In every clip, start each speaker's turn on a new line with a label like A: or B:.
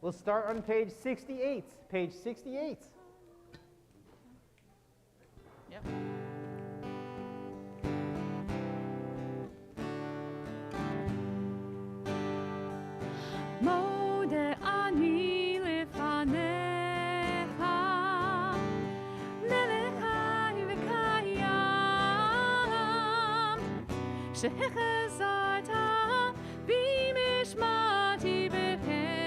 A: We'll start on page 68. Page 68. Yep.
B: שהחזרת במשמעתי בחמלה,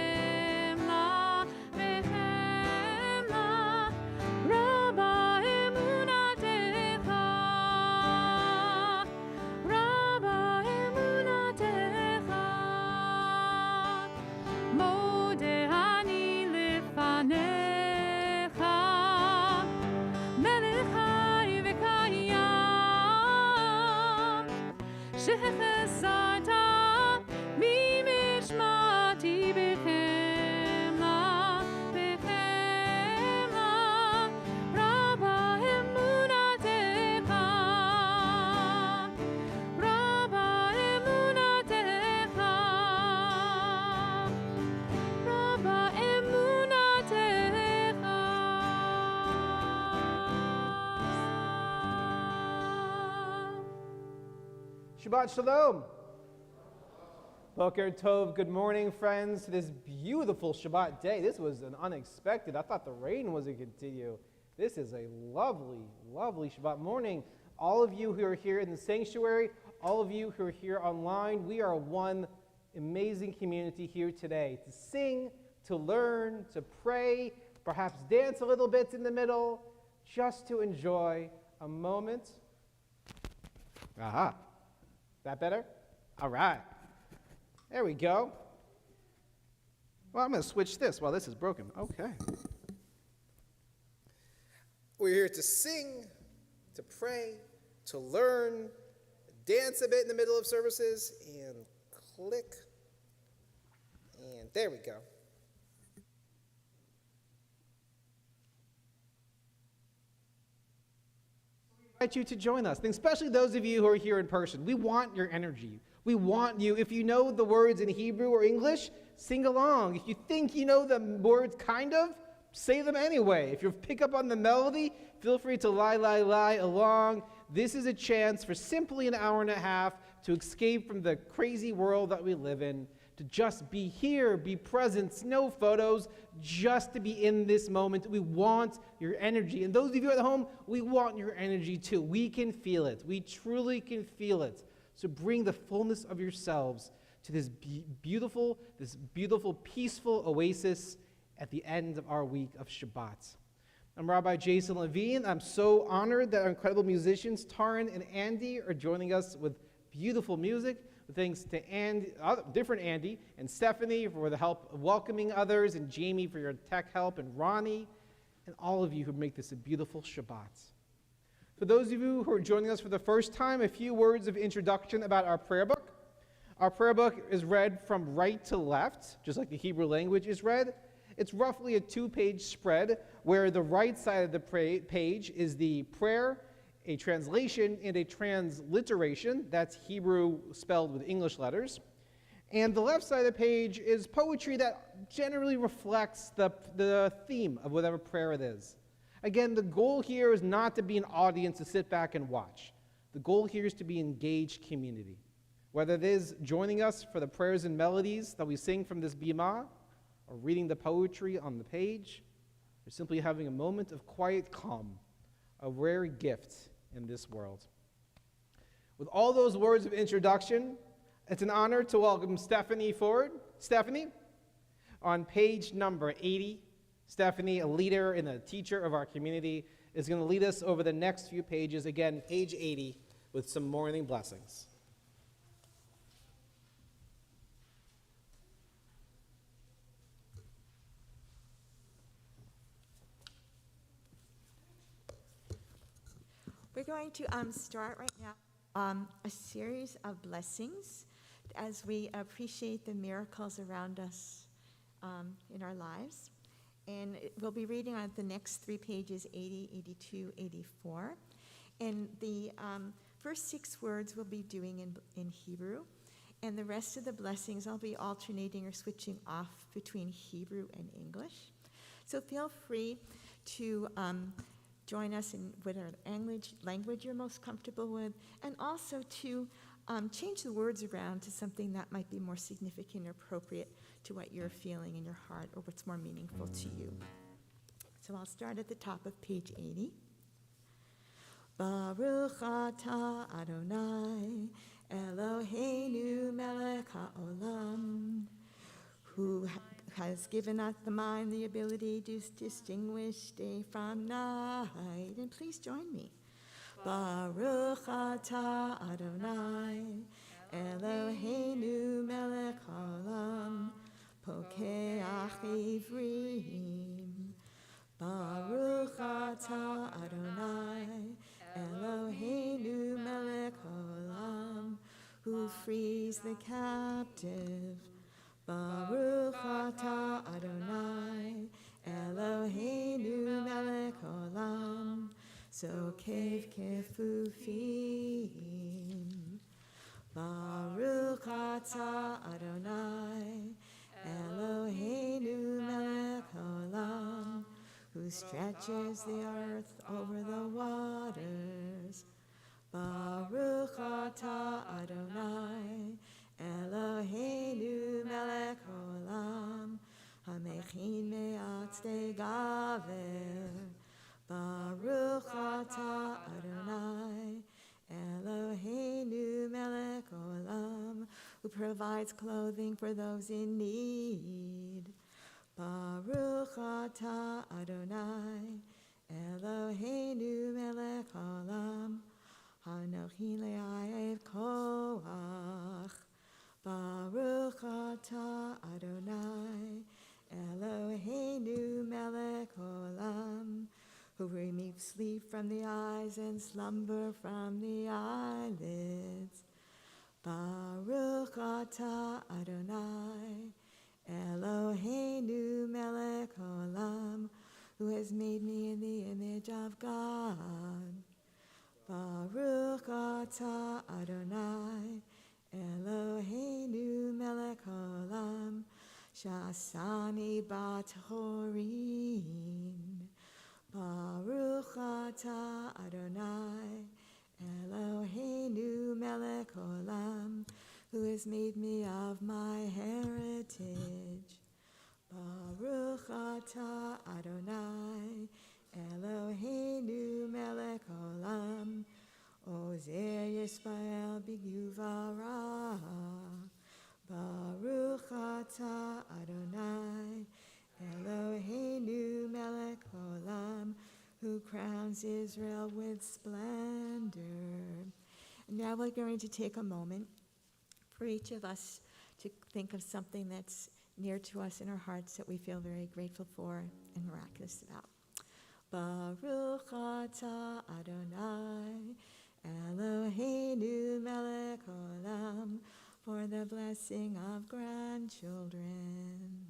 B: בחמלה, רבה אמונתך, רבה אמונתך, מודה אני לפניך, מלך חי וקיים, שהחזרת במשמעתי בחמלה, בחמלה, רבה אמונתך, רבה אמונתך, רבה אמונתך.
A: Shabbat Shalom. Boker Tov, good morning, friends, to this beautiful Shabbat day. This was an unexpected. I thought the rain was going to continue. This is a lovely, lovely Shabbat morning. All of you who are here in the sanctuary, all of you who are here online, we are one amazing community here today to sing, to learn, to pray, perhaps dance a little bit in the middle, just to enjoy a moment. Aha. That better? All right. There we go. Well, I'm going to switch this while this is broken. Okay. We're here to sing, to pray, to learn, dance a bit in the middle of services, and click. And there we go. I invite you to join us, and especially those of you who are here in person. We want your energy. We want you. If you know the words in Hebrew or English, sing along. If you think you know the words kind of, say them anyway. If you pick up on the melody, feel free to lie along. This is a chance for simply an hour and a half to escape from the crazy world that we live in, to just be here, be present, no photos, just to be in this moment. We want your energy. And those of you at home, we want your energy too. We can feel it. We truly can feel it. So bring the fullness of yourselves to this beautiful, peaceful oasis at the end of our week of Shabbat. I'm Rabbi Jason Levine. I'm so honored that our incredible musicians, Taran and Andy, are joining us with beautiful music. Thanks to Andy, different Andy, and Stephanie for the help of welcoming others, and Jamie for your tech help, and Ronnie, and all of you who make this a beautiful Shabbat. For those of you who are joining us for the first time, a few words of introduction about our prayer book. Our prayer book is read from right to left, just like the Hebrew language is read. It's roughly a 2-page spread, where the right side of the page is the prayer, a translation, and a transliteration. That's Hebrew spelled with English letters. And the left side of the page is poetry that generally reflects the theme of whatever prayer it is. Again, the goal here is not to be an audience to sit back and watch. The goal here is to be engaged community. Whether it is joining us for the prayers and melodies that we sing from this bima, or reading the poetry on the page, or simply having a moment of quiet calm, a rare gift in this world. With all those words of introduction, it's an honor to welcome Stephanie forward. Stephanie, on page number 80, Stephanie, a leader and a teacher of our community, is going to lead us over the next few pages, again, page 80, with some morning blessings.
C: We're going to start right now a series of blessings as we appreciate the miracles around us in our lives. And we'll be reading on the next 3 pages, 80, 82, 84. And the first 6 words we'll be doing in Hebrew. And the rest of the blessings, I'll be alternating or switching off between Hebrew and English. So feel free to join us in whatever language you're most comfortable with, and also to change the words around to something that might be more significant or appropriate to what you're feeling in your heart or what's more meaningful to you. So I'll start at the top of page 80. Baruch atah Adonai Eloheinu melech haolam, who has given us the mind, the ability to distinguish day from night. And please join me. Baruch atah Adonai Eloheinu melech haolam, pokeach ivrim. Baruch atah Adonai Eloheinu melech haolam, who frees the captive. Baruch atah Adonai Eloheinu melech haolam, sokev kefufim. Baruch atah Adonai Eloheinu melech haolam, who stretches the earth over the waters. Baruch atah Adonai Eloheinu melech haolam, hamechin me'atzei gaver. Baruch atah Adonai Eloheinu melech haolam, who provides clothing for those in need. Baruch atah Adonai Eloheinu melech haolam, hanochi le'ayev koach. Baruch atah Adonai Eloheinu melech haolam, who removes sleep from the eyes and slumber from the eyelids. Baruch atah Adonai Eloheinu melech haolam, who has made me in the image of God. Baruch atah Adonai Eloheinu melech haolam, sha'asani bat horin. Baruch atah Adonai Eloheinu melech haolam, who has made me of my heritage. Baruch atah Adonai Eloheinu melech haolam, ozer Yisrael b'gvura. Baruch atah Adonai Eloheinu melech haolam, who crowns Israel with splendor. And now we're going to take a moment for each of us to think of something that's near to us in our hearts that we feel very grateful for and miraculous about. Baruch atah Adonai Eloheinu melech haolam, for the blessing of grandchildren.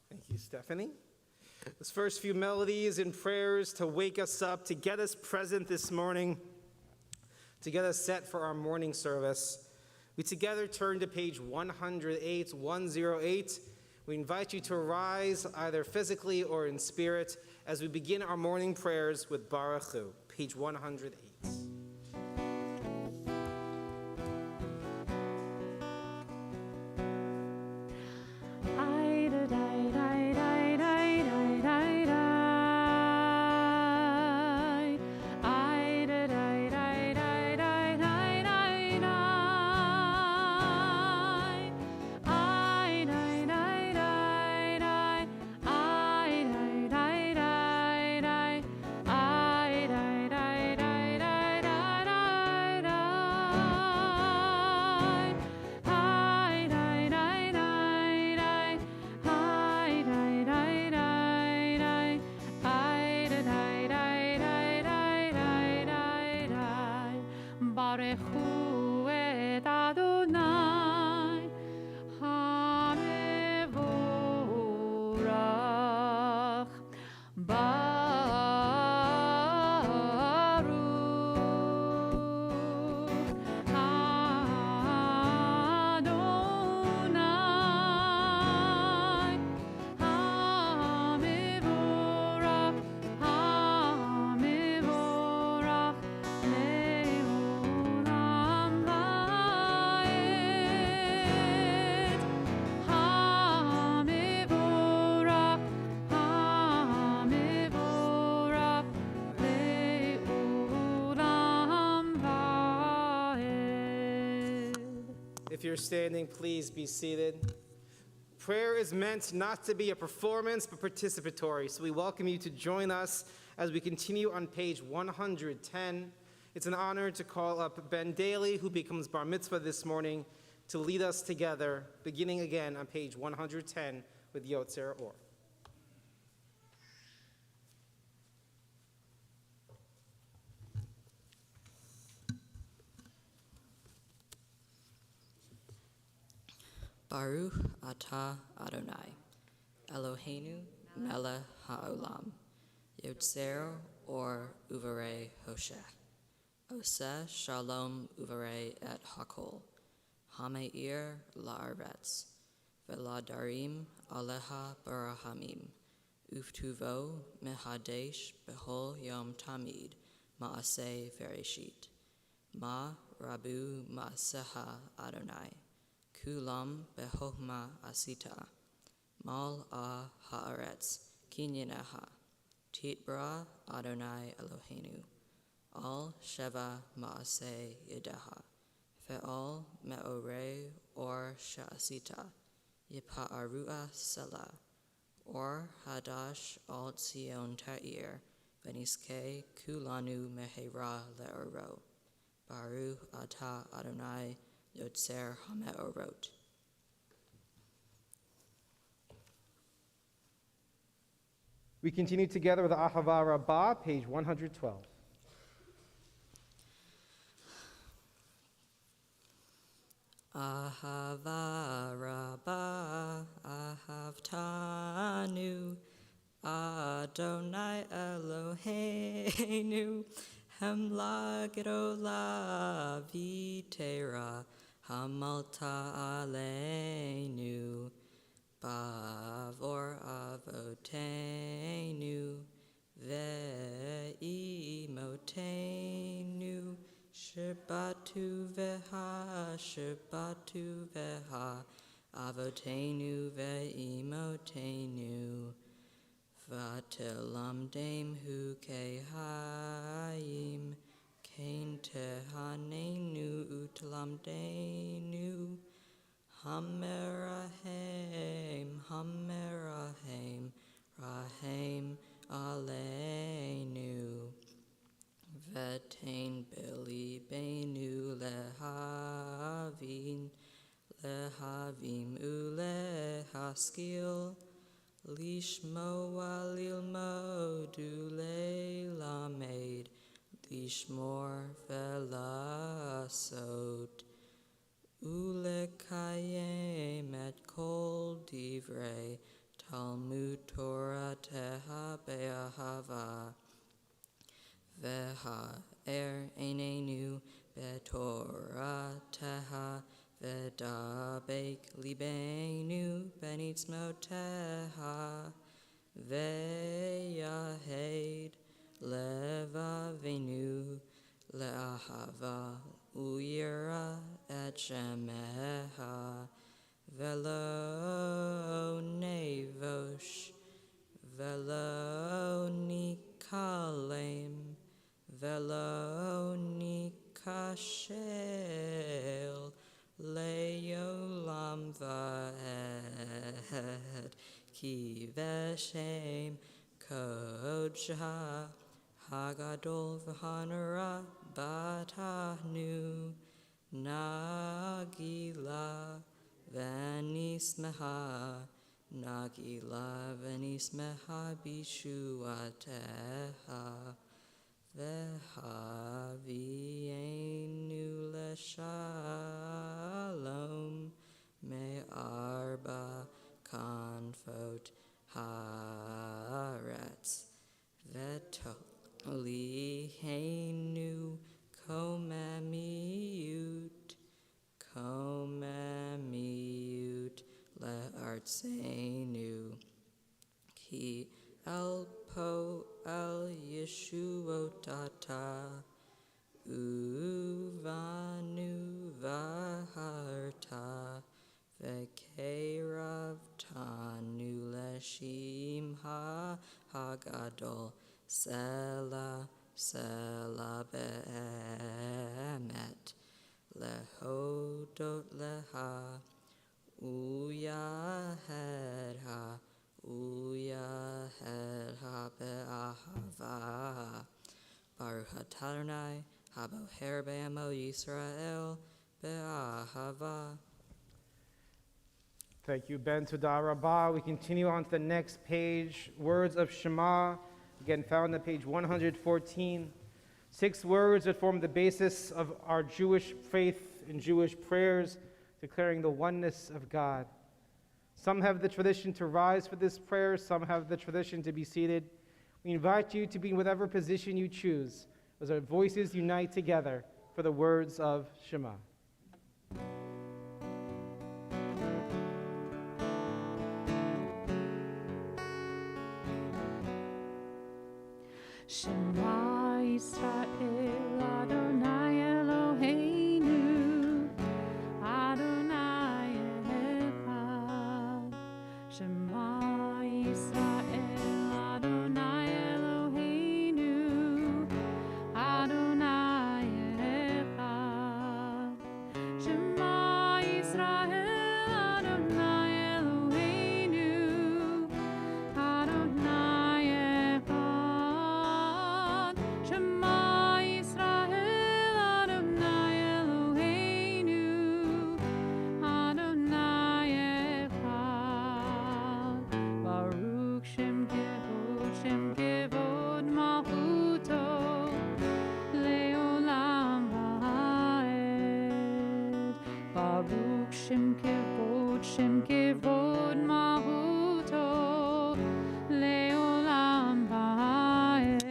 A: Thank you, Stephanie. Those first few melodies and prayers to wake us up, to get us present this morning, to get us set for our morning service. We together turn to page 108. We invite you to rise either physically or in spirit as we begin our morning prayers with Baruch Hu, page 108.
B: I
A: If you're standing, please be seated. Prayer is meant not to be a performance, but participatory. So we welcome you to join us as we continue on page 110. It's an honor to call up Ben Daly, who becomes bar mitzvah this morning, to lead us together, beginning again on page 110 with Yotzer Or.
D: Baruch atah Adonai, Eloheinu melech haolam, Yotzer or uvarei hoshech, Oseh shalom uvarei et hakol, Hameir la'aretz, Veladarim aleha barahamim, Uftuvo mehadesh behol yom tamid, Maaseh vereshit, Ma rabu maaseha Adonai, Kulam behohma asita, mal haaretz kinyeneha, titbra Adonai Eloheinu, al sheva maaseh yedeha, ve'al me'orei or she'asita, yipa'arua sela, or hadash al tzion ta'ir, veniske kulanu mehera le'oro, Baruch atah Adonai Yotzer HaMe'orot.
A: We continue together with Ahava Rabbah, page 112.
D: Ahava Rabbah, Ahavtanu, Adonai Eloheinu, Hemla Gedola Vitera, Hamalta Aleinu, Bavor Avotenu, Ve'imotenu, Shabatu Veha, Avotenu Ve'imotenu, Vatelam Dame Hu Kehayim, Kain Tehanenu Utlam Denu, Hamerahem, Rahem Aleinu, Vetain Beli Benu Lehavim Ulehaskil, Lishmo Alilmo Dule Lamed, Lishmor Velasot, Ulekayem et Kol Divrei, Talmud Torah Teha Be'ahava, Veha Einenu Betorah Teha, Vedabek Libenu Benitzmoteha, Veyahed Levavenu Le'ahava Uyira et Shemeha, Velo Nevosh, Velo Nikalem, Velo Nikashel, Leolam Vaed, Ki Veshem Kodshah, Hagadol V'hanara Batahnu, Nagila Venismeha, Nagila Venismeha Bishuateha, Vehavienu Leshalom, Me'arba Kanfot Haaretz, Vetoliheinu Komamiut Le'artseinu, Ki Elpo El Yeshuotata, Uvanu Vaharta, Vekerav Tanu Leshimha Hagadol, Sela Be'emet, lehodot leha, uyahed ha be'ahava. Baruch atah Adonai, haboher be'amo Yisrael be'ahava.
A: Thank you, Ben. Todah Rabbah. We continue on to the next page. Words of Shema, again found on page 114. 6 words that form the basis of our Jewish faith and Jewish prayers, declaring the oneness of God. Some have the tradition to rise for this prayer. Some have the tradition to be seated. We invite you to be in whatever position you choose as our voices unite together for the words of Shema.
B: Shema Yisrael Adonai Eloheinu Adonai Echad. Shema Yisrael Adonai Eloheinu Adonai Echad. Shema Yisrael Adonai Eloheinu Adonai Echad. Shema Yisrael Adonai Eloheinu Adonai Echad. Baruch Shem Kevod Malchuto Leolam Va'ed. Baruch Shem Kevod Malchuto Leolam Va'ed.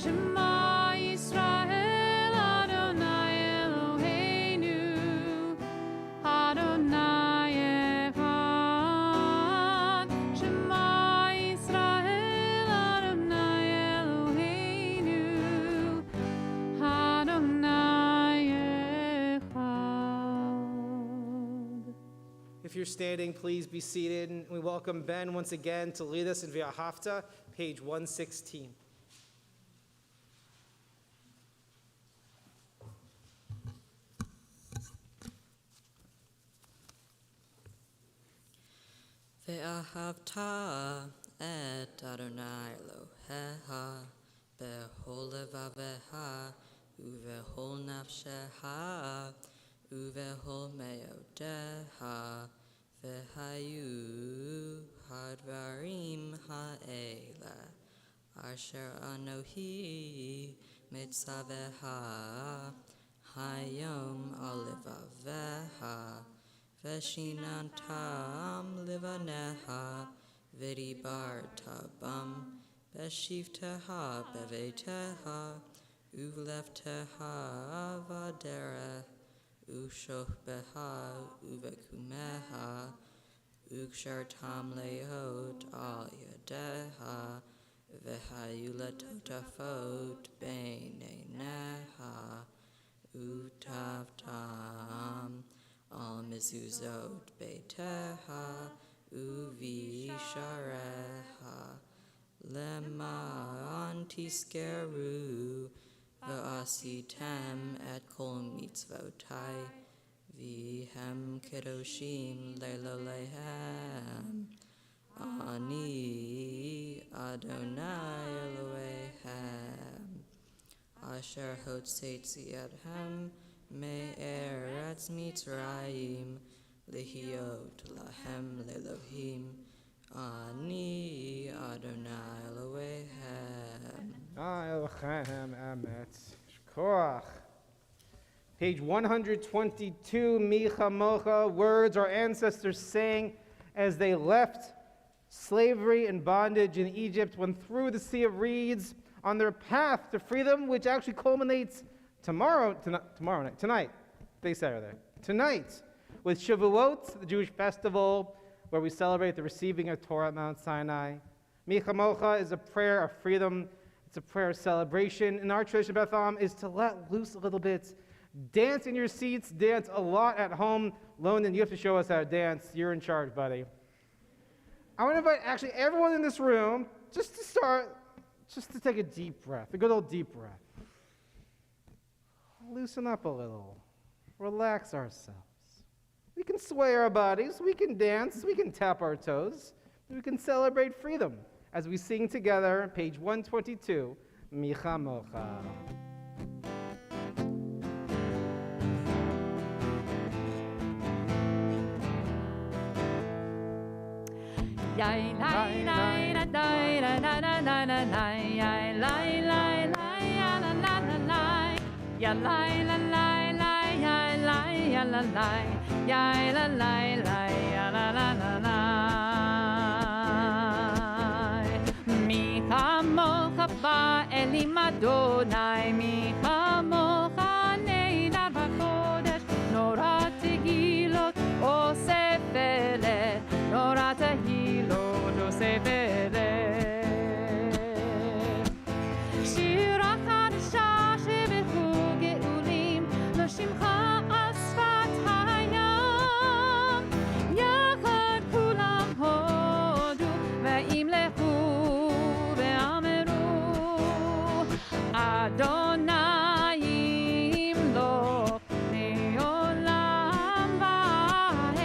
B: Shema Yisrael Adonai Eloheinu Adonai Echad. Shema Yisrael Adonai Eloheinu Adonai Echad.
A: If you're standing, please be seated. And we welcome Ben once again to lead us in V'ahavta, page 116.
D: Ve'ahavta et Adonai Elohecha bechol levavecha uvechol nafshecha uvechol meodecha vehayu hadvarim ha'ele asher anohi mitzavecha hayom alevavecha Veshinantam livaneha vidibartabam beshivteha beveteha uvlefteha vadere ushochbeha uvekumeha ukshartam leot al yadeha vehayulatotafot beineneha utavtam al mezuzot beiteha uvishareha lema antiskeru va'asitem et kol mitzvotai vihem kedoshim leilolehem ani Adonai Elohechem asher hotzetzi ethem me'eretz Mitzrayim lehiot lahem lelohim ani Adonai Elohechem.
A: Elohechem emet. Shkoach. Page 122, Micha Mocha, words our ancestors sang as they left slavery and bondage in Egypt, went through the Sea of Reeds on their path to freedom, which actually culminates tonight, they say are there. Tonight, with Shavuot, the Jewish festival, where we celebrate the receiving of Torah at Mount Sinai. Micha Mocha is a prayer of freedom. It's a prayer of celebration. In our tradition, Beth Am, is to let loose a little bit. Dance in your seats, dance a lot at home. Lonan, you have to show us how to dance. You're in charge, buddy. I want to invite actually everyone in this room, just to take a deep breath, a good old deep breath. loosen up a little, relax ourselves. We can sway our bodies, we can dance, we can tap our toes, we can celebrate freedom as we sing together, page 122, Micha Mocha.
B: Yai lai lai la dai la la la la la lai yai lai lai lai ya la la la lai ya lai la lai lai yai lai ya la lai yai la lai lai ya la la la lai mi chamocha ba elim Adonai mi chamocha neidar b'kodesh nora tegilot osefelet nora tehilot osefelet שירה חדשה שבחו גאולים לשמך על שפת הים יחד כולם הודו וימלכו ואמרו אדוני ימלוך לעולם ועד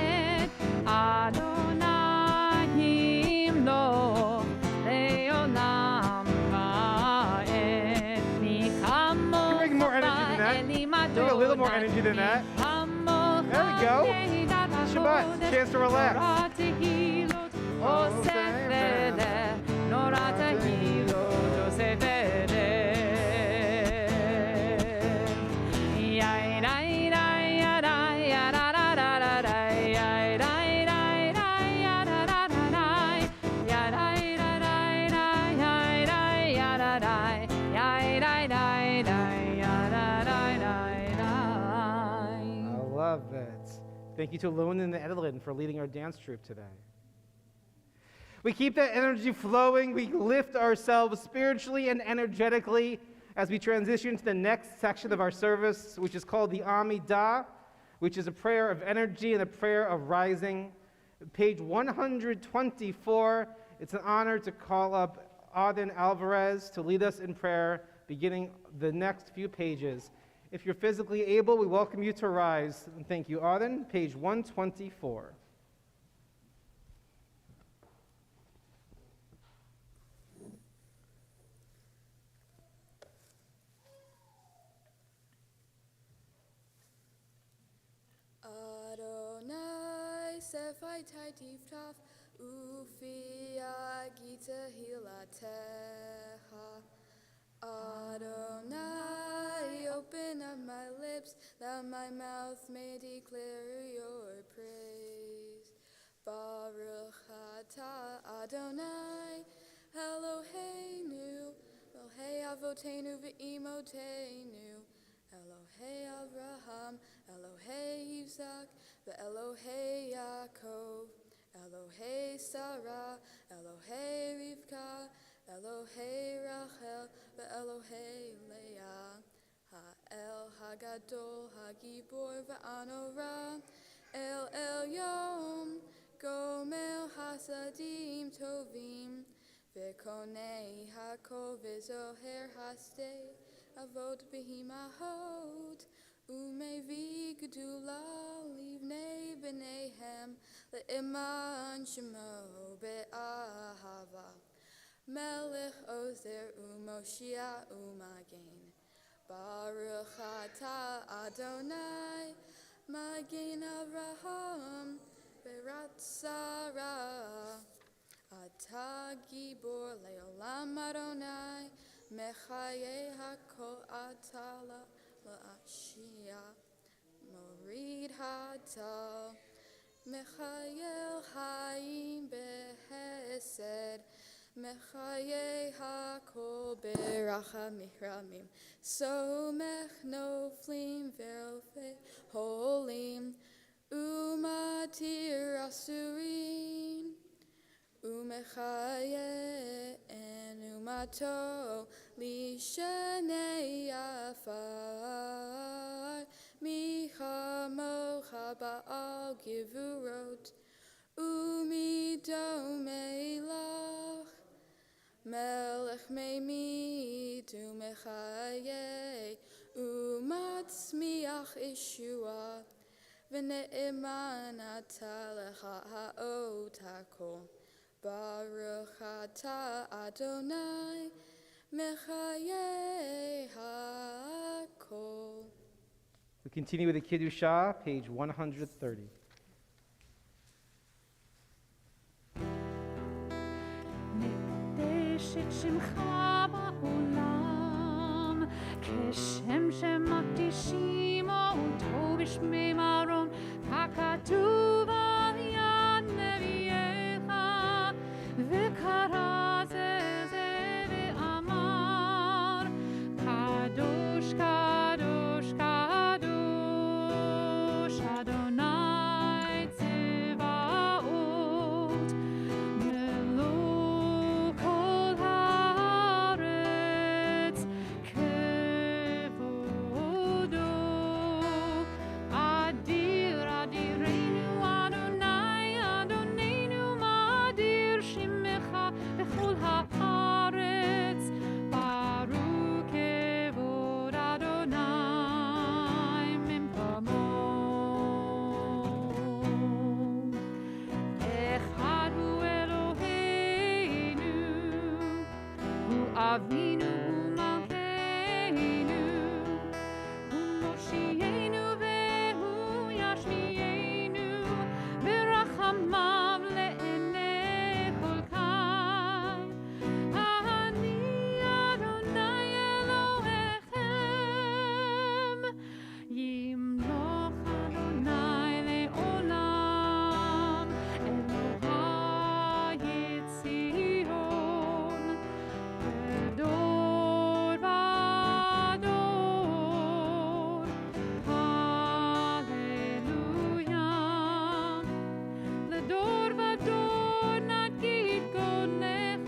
B: אדוני ימלוך לעולם ועד
A: Bring more energy than that. Bring a little more energy than that. There we go. Shabbat, chance to relax. I love it. Thank you to Lone and Edelin for leading our dance troupe today. We keep that energy flowing. We lift ourselves spiritually and energetically as we transition to the next section of our service, which is called the Amidah, which is a prayer of energy and a prayer of rising. Page 124, it's an honor to call up Auden Alvarez to lead us in prayer, beginning the next few pages. If you're physically able, we welcome you to rise. And thank you, Auden. Page 124.
E: Adonai sefai taitiv taf ufia gita hilateha. Adonai, open up my lips, that my mouth may declare your praise. Baruch atah Adonai, Eloheinu, Elohei Avotenu ve'imotenu, Elohei Avraham, Elohei Yitzhak, ve'Elohei Yaakov, Elohei Sarah, Elohei Rivka, Elohei Rachel, ve'Elohei Leah, Ha'el Hagadol, Hagibor ve'Anora, El Yom, Gomel Hasadim Tovim, ve'Konei Hakol ve'Zoher Hastei, Avot Behimahot, Umevi Gedula, Livnei B'neihem, Le'iman Shemo be'ahava. Melech Ozer Umoshia Umagen. Baruch atah Adonai, Magen Avraham, Berat Sarah. Atah Gibor Leolam Adonai, Mechaye Hakol Atah La'ashia. Morid Hatal, Mechayel Hayim Behesed. Mechaye hakol beracha mihramim, somech noflim verofei holim, umatir asurin, umechaye en umato lishanei afar, michamocha ba'al givurot, umidomei lach. Melech meimid umechaye umat Yeshua, v'ne'eman ata lecha ha'ot hakol. Baruch ata Adonai, mechaye hakol.
A: We continue with the Kiddushah, page 130.
B: מקדש את שמך בעולם, כשם שמקדישים אותו בשמי מרום, ככתוב על יד נביאיך, וקרא זה ואמר, קדוש קדוש קדוש אדוני צבאות, מלוא כל הארץ כבודו. אדיר אדירנו אדוני אדוננו, מאדיר שמך בכל הארץ, ברוך כבוד אדוני ממקומו. אחד הוא אלוהינו, הוא אבינו ומלכנו, הוא מושיענו והוא ישמיענו, ברחמיו לעיני כל חי. אני אדוני אלוהיכם, ימלוך אדוני לעולם, אלוהי ציון, לדור ודור, הללויה. לדור ודור נגיד גונך,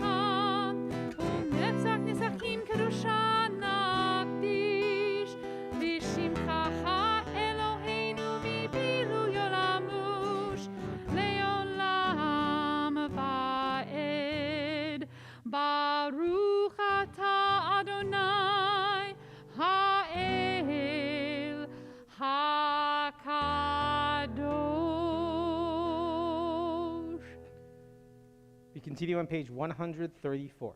B: ונצח נצחים קדושה נקדיש, לשמך אלוהינו מבילוי עולמוש, לעולם ועד. ברוך אתה אדוני האל הקדוש.
A: We continue on page 134.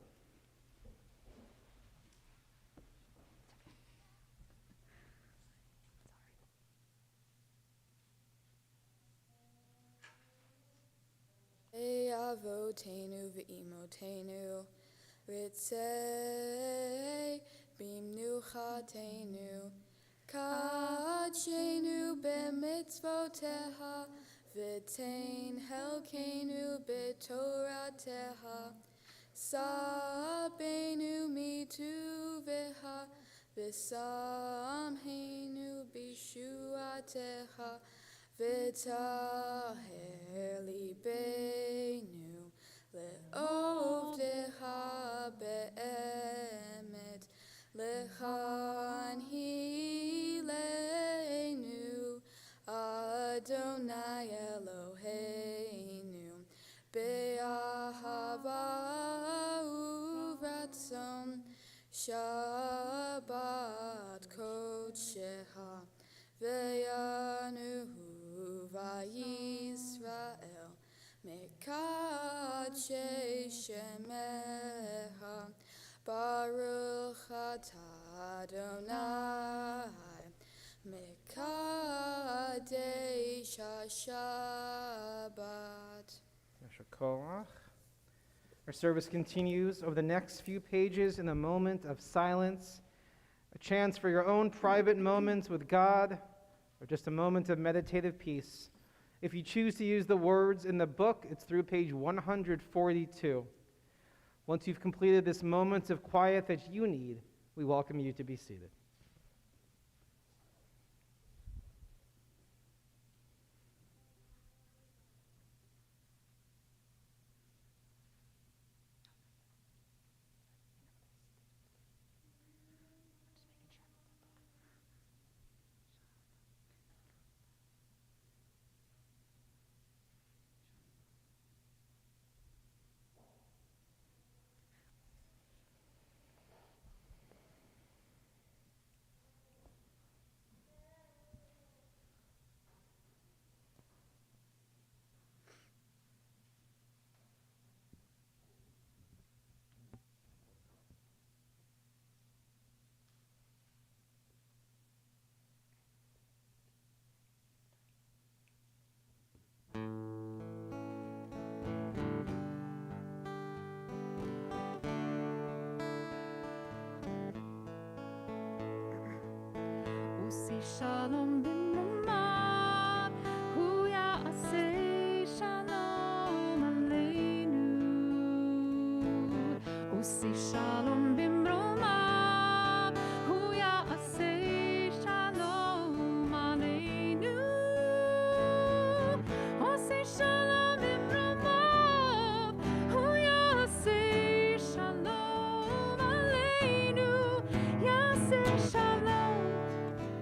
E: Avotenu v'imotenu, ritzei bimnuchatenu, kadshenu b'mitzvoteha, v'tein helkenu b'torateha, sabenu mituveha, v'samhenu b'shuateha, v'taher libenu le'ovdeha be'emet, le'chanhilenu Adonai Eloheinu, be'ahava uvratzon, Shabbat kodsheha, ve'yanuhu va'Yisrael, mekadshei shemeha, baruch atah Adonai, mekadesh haShabbat.
A: Yasher koach. Our service continues over the next few pages in a moment of silence, a chance for your own private moments with God, or just a moment of meditative peace. If you choose to use the words in the book, it's through page 142. Once you've completed this moment of quiet that you need, we welcome you to be seated.
B: שלום במרומיו, הוא יעשה שלום עלינו. עושה שלום במרומיו, הוא יעשה שלום עלינו. עושה שלום במרומיו, הוא יעשה שלום עלינו. יעשה שלום,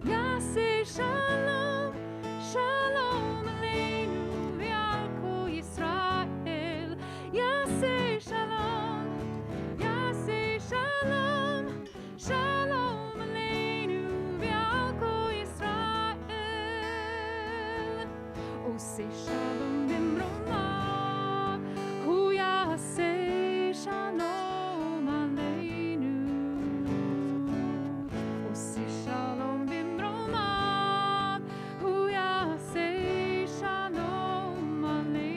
B: יעשה שלום, שלום עלינו ועל כל ישראל. יעשה שלום, יעשה שלום, שלום עלינו ועל כל ישראל. עושה שלום במרומיו, הוא יעשה שלום עלינו. עושה שלום במרומיו, הוא יעשה שלום עלינו.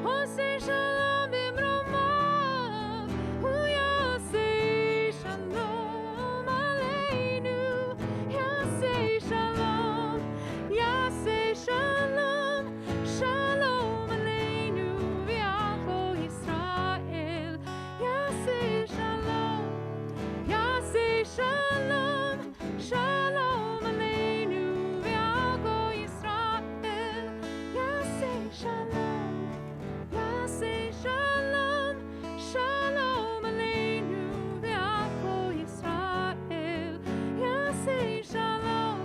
B: עושה שלום במרומיו, הוא יעשה שלום עלינו. יעשה שלום, יעשה שלום, שלום עלינו ועל כל ישראל. יעשה שלום, יעשה שלום, שלום עלינו ועל כל ישראל. יעשה שלום, יעשה שלום, שלום עלינו ועל כל ישראל. יעשה שלום,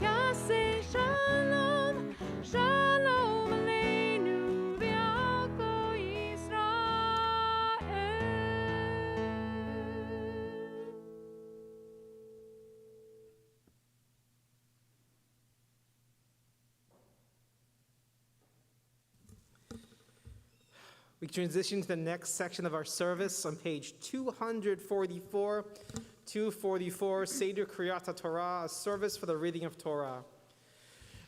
B: יעשה שלום, שלום עלינו ועל כל ישראל.
A: We transition to the next section of our service on page 244. 244, Seder Kriyat Torah, a service for the reading of Torah.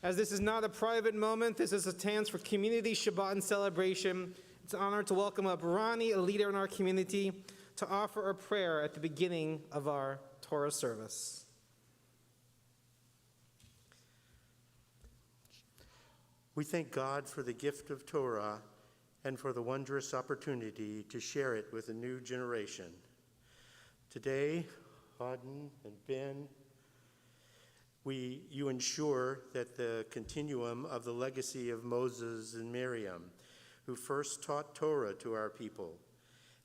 A: As this is not a private moment, this is a chance for community Shabbat and celebration. It's an honor to welcome up Ronnie, a leader in our community, to offer a prayer at the beginning of our Torah service.
F: We thank God for the gift of Torah and for the wondrous opportunity to share it with a new generation. Today, Auden and Ben, you ensure that the continuum of the legacy of Moses and Miriam, who first taught Torah to our people.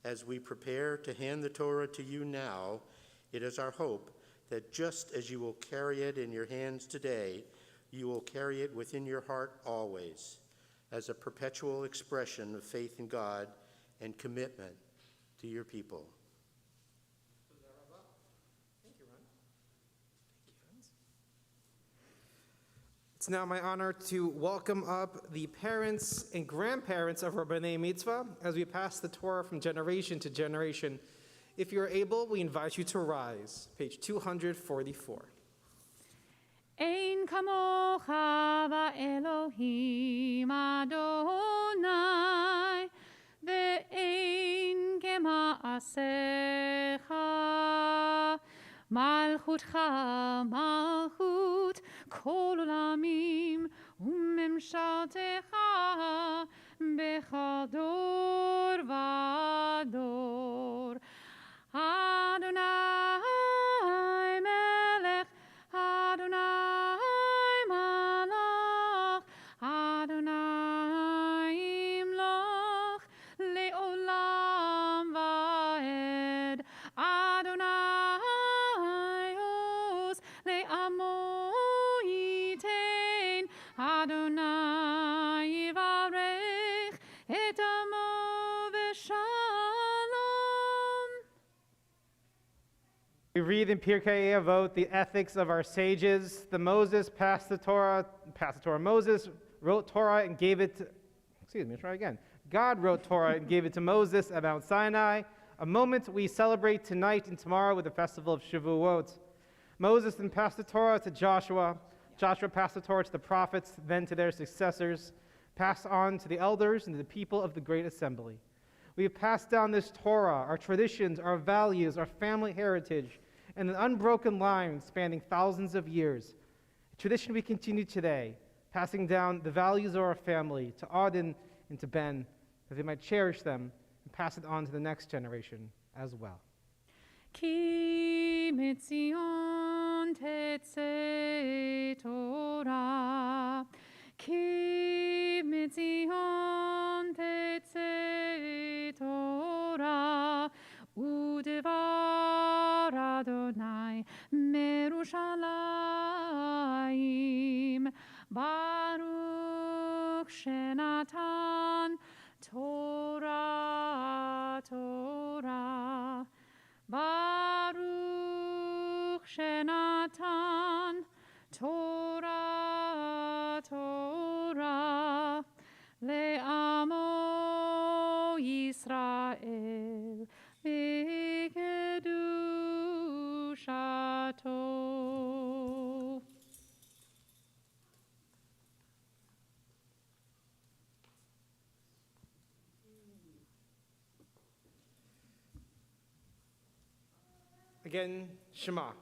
F: As we prepare to hand the Torah to you now, it is our hope that just as you will carry it in your hands today, you will carry it within your heart always, as a perpetual expression of faith in God and commitment to your people.
A: Thank you, Ron. Thank you, friends. It's now my honor to welcome up the parents and grandparents of our B'nai Mitzvah as we pass the Torah from generation to generation. If you're able, we invite you to rise. Page 244.
B: אין כמוך באלוהים אדוני, ואין כמעשיך. מלכותך מלכות כל עולמים, וממשלתך בכל דור ודור. אדוני מלך, Adonai malach, Adonai imloch, le'olam va'ed, Adonai os, le'amo yitein, Adonai yivarech, et amo v'shalom.
A: We read in Pirkei Avot the ethics of our sages. Moses wrote Torah and gave it to, God wrote Torah and gave it to Moses at Mount Sinai, a moment we celebrate tonight and tomorrow with the festival of Shavuot. Moses then passed the Torah to Joshua. Joshua passed the Torah to the prophets, then to their successors, passed on to the elders and to the people of the great assembly. We have passed down this Torah, our traditions, our values, our family heritage, and an unbroken line spanning thousands of years. A tradition we continue today, passing down the values of our family to Auden and to Ben, that they might cherish them and pass it on to the next generation as well.
B: Ki mitzion tetzei Torah, ki mitzion tetzei Torah, udevar Adonai merushalayim, Baruch shenatan Torah, Torah. Baruch shenatan Torah, Torah, le'amo Yisrael b'kedushato.
A: Again, Shema.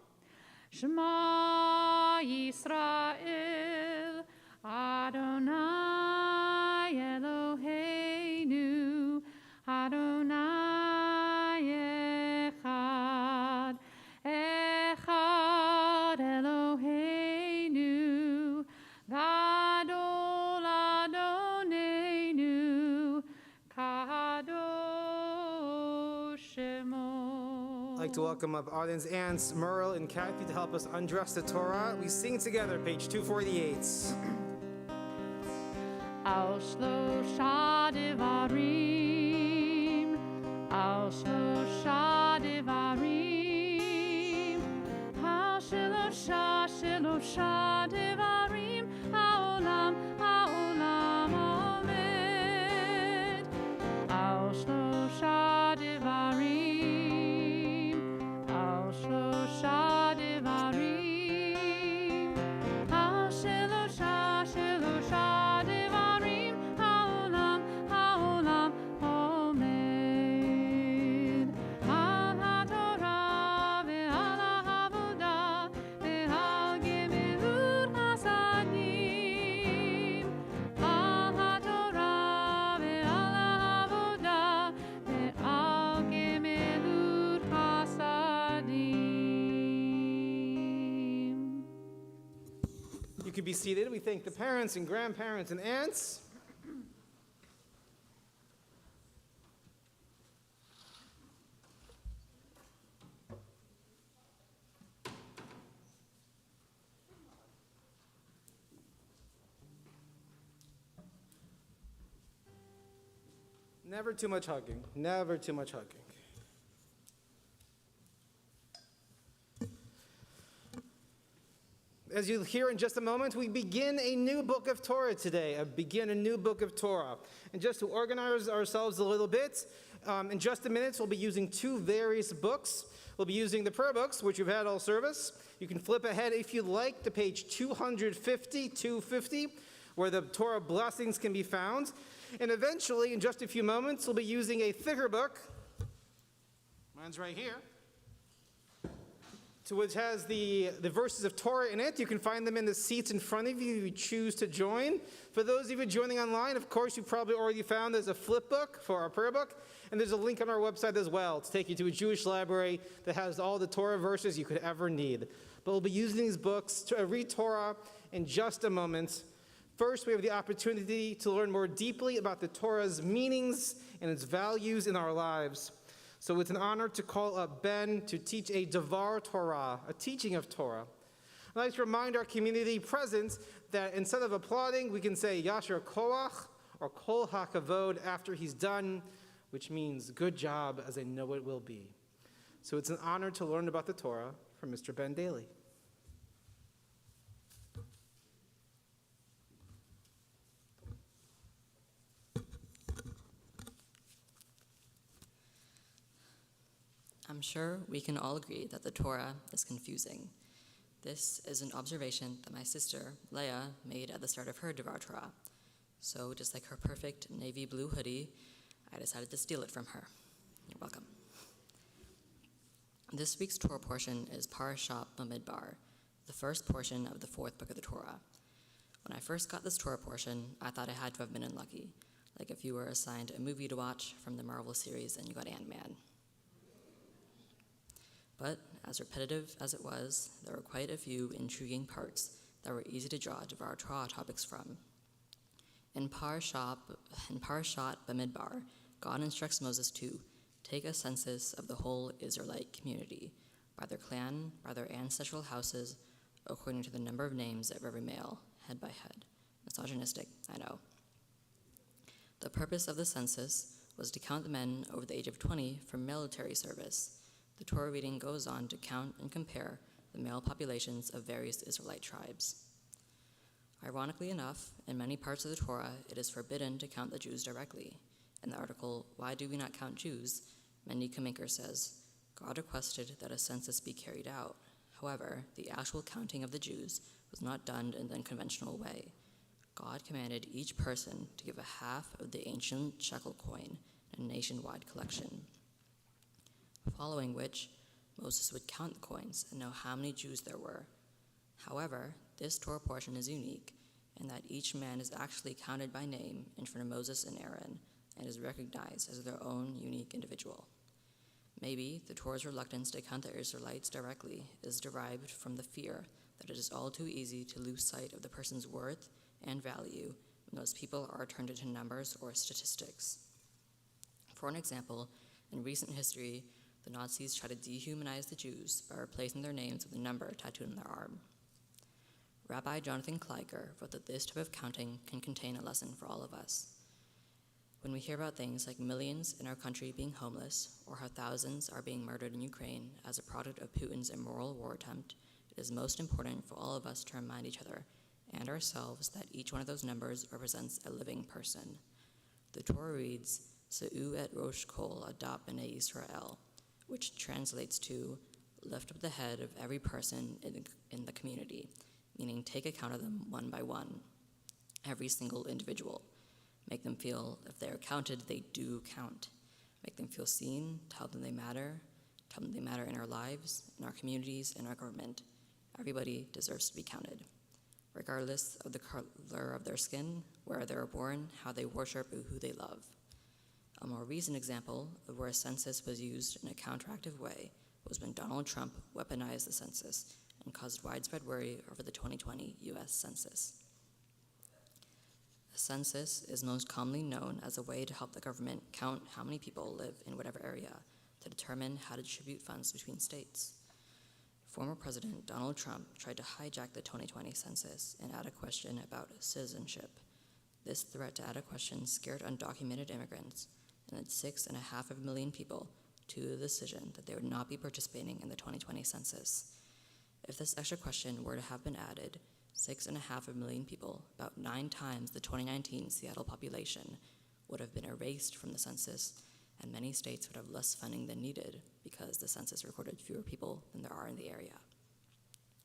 B: Shema Yisrael, Adonai Eloheinu, Adonai Echad, Echad Eloheinu, Gadol Adonenu, Kadosh Shemo.
A: I'd like to welcome up Auden's aunts, Merle and Kathy, to help us undress the Torah. We sing together, page 248.
B: Al shlosha devarim, al shlosha devarim, al shlosha devarim, haolam omed, al shlosha devarim, al shlosha devarim, al shlosha devarim, haolam omed, al haTorah ve'al ha'avodah ve'al gemilut hasadim, al haTorah ve'al ha'avodah ve'al gemilut hasadim.
A: You could be seated. We thank the parents and grandparents and aunts. Never too much hugging. Never too much hugging. As you'll hear in just a moment, we begin a new book of Torah today. Begin a new book of Torah. And just to organize ourselves a little bit, in just a minute, we'll be using two various books. We'll be using the prayer books, which you've had all service. You can flip ahead, if you'd like, to page 250, where the Torah blessings can be found. And eventually, in just a few moments, we'll be using a thicker book. Mine's right here. To which has the verses of Torah in it. You can find them in the seats in front of you if you choose to join. For those of you joining online, of course, you probably already found there's a flip book for our prayer book. And there's a link on our website as well to take you to a Jewish library that has all the Torah verses you could ever need. But we'll be using these books to read Torah in just a moment. First, we have the opportunity to learn more deeply about the Torah's meanings and its values in our lives. So it's an honor to call up Ben to teach a Devar Torah, a teaching of Torah. I'd like to remind our community present that instead of applauding, we can say Yasher Koach or Kol HaKavod after he's done, which means good job, as I know it will be. So it's an honor to learn about the Torah from Mr. Ben Daly.
D: I'm sure we can all agree that the Torah is confusing. This is an observation that my sister, Leah, made at the start of her Devar Torah. So just like her perfect navy blue hoodie, I decided to steal it from her. You're welcome. This week's Torah portion is Parashat Bamidbar, the first portion of the fourth book of the Torah. When I first got this Torah portion, I thought I had to have been unlucky, like if you were assigned a movie to watch from the Marvel series and you got Ant-Man. But as repetitive as it was, there were quite a few intriguing parts that were easy to draw Devar Torah topics from. In Parashat Bamidbar, God instructs Moses to take a census of the whole Israelite community, by their clan, by their ancestral houses, according to the number of names of every male, head by head. Misogynistic, I know. The purpose of the census was to count the men over the age of 20 for military service. The Torah reading goes on to count and compare the male populations of various Israelite tribes. Ironically enough, in many parts of the Torah, it is forbidden to count the Jews directly. In the article, Why Do We Not Count Jews?, Mendy Kaminker says, God requested that a census be carried out. However, the actual counting of the Jews was not done in the conventional way. God commanded each person to give a half of the ancient shekel coin in a nationwide collection. Following which, Moses would count the coins and know how many Jews there were. However, this Torah portion is unique in that each man is actually counted by name in front of Moses and Aaron and is recognized as their own unique individual. Maybe the Torah's reluctance to count the Israelites directly is derived from the fear that it is all too easy to lose sight of the person's worth and value when those people are turned into numbers or statistics. For an example, in recent history, the Nazis tried to dehumanize the Jews by replacing their names with a number tattooed on their arm. Rabbi Jonathan Kleiger wrote that this type of counting can contain a lesson for all of us. When we hear about things like millions in our country being homeless, or how thousands are being murdered in Ukraine as a product of Putin's immoral war attempt, it is most important for all of us to remind each other and ourselves that each one of those numbers represents a living person. The Torah reads, Se'u et rosh kol adat b'nei Yisrael, which translates to, lift up the head of every person in the community, meaning take account of them one by one, every single individual. Make them feel if they are counted, they do count. Make them feel seen, tell them they matter in our lives, in our communities, in our government. Everybody deserves to be counted, regardless of the color of their skin, where they were born, how they worship, or who they love. A more recent example of where a census was used in a counteractive way was when Donald Trump weaponized the census and caused widespread worry over the 2020 U.S. Census. A census is most commonly known as a way to help the government count how many people live in whatever area to determine how to distribute funds between states. Former President Donald Trump tried to hijack the 2020 census and add a question about citizenship. This threat to add a question scared undocumented immigrants and led 6.5 million people to the decision that they would not be participating in the 2020 census. If this extra question were to have been added, 6.5 million people, about 9 times the 2019 Seattle population, would have been erased from the census, and many states would have less funding than needed because the census recorded fewer people than there are in the area.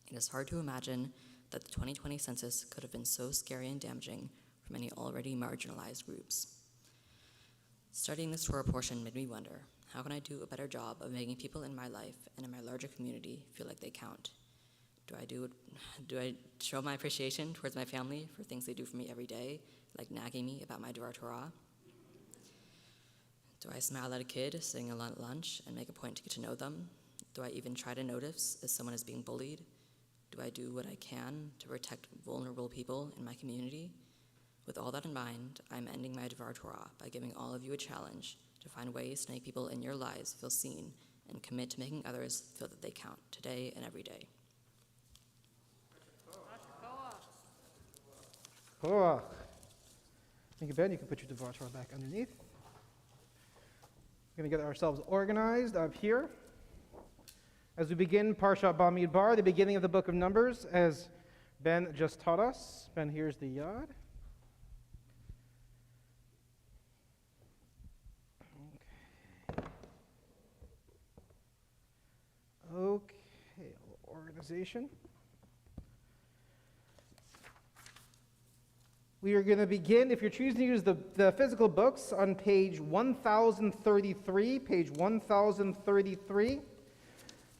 D: It is hard to imagine that the 2020 census could have been so scary and damaging for many already marginalized groups. Studying this Torah portion made me wonder, how can I do a better job of making people in my life and in my larger community feel like they count? Do I show my appreciation towards my family for things they do for me every day, like nagging me about my Devar Torah? Do I smile at a kid sitting alone at lunch and make a point to get to know them? Do I even try to notice if someone is being bullied? Do I do what I can to protect vulnerable people in my community? With all that in mind, I'm ending my Devar Torah by giving all of you a challenge to find ways to make people in your lives feel seen and commit to making others feel that they count today and every day.
A: Oh. Thank you, Ben. You can put your Devar Torah back underneath. We're going to get ourselves organized up here. As we begin Parshat Bamidbar, the beginning of the book of Numbers, as Ben just taught us. Ben, here's the yod. Okay, a little organization. We are going to begin, if you're choosing to use the physical books, on page 1033, page 1033.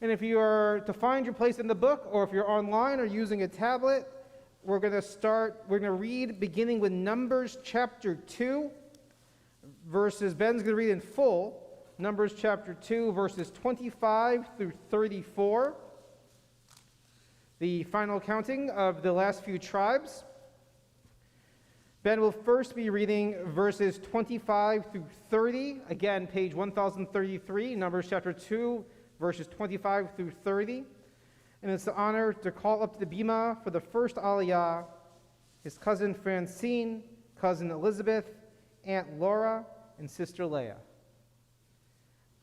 A: And if you are to find your place in the book, or if you're online or using a tablet, we're going to read beginning with Numbers chapter 2, verses, Ben's going to read in full, Numbers chapter 2, verses 25 through 34, the final counting of the last few tribes. Ben will first be reading verses 25 through 30, again, page 1033, Numbers chapter 2, verses 25 through 30. And it's the honor to call up to the bima for the first aliyah, his cousin Francine, cousin Elizabeth, Aunt Laura, and sister Leah.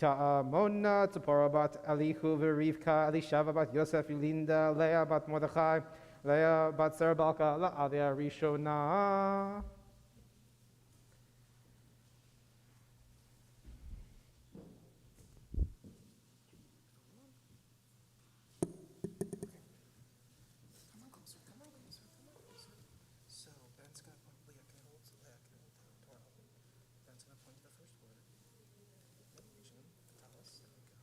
A: Ta'amona Tzipora bat Elihu v'Rivka, Elishava bat Yosef, Linda, Leah bat Mordechai, Leah bat Sarah Balka, la'avia rishona.
G: So Ben's going to point, Leah can hold, so Leah can hold the Torah. Ben's going to point to the first word. Reaching, tell us, there we go.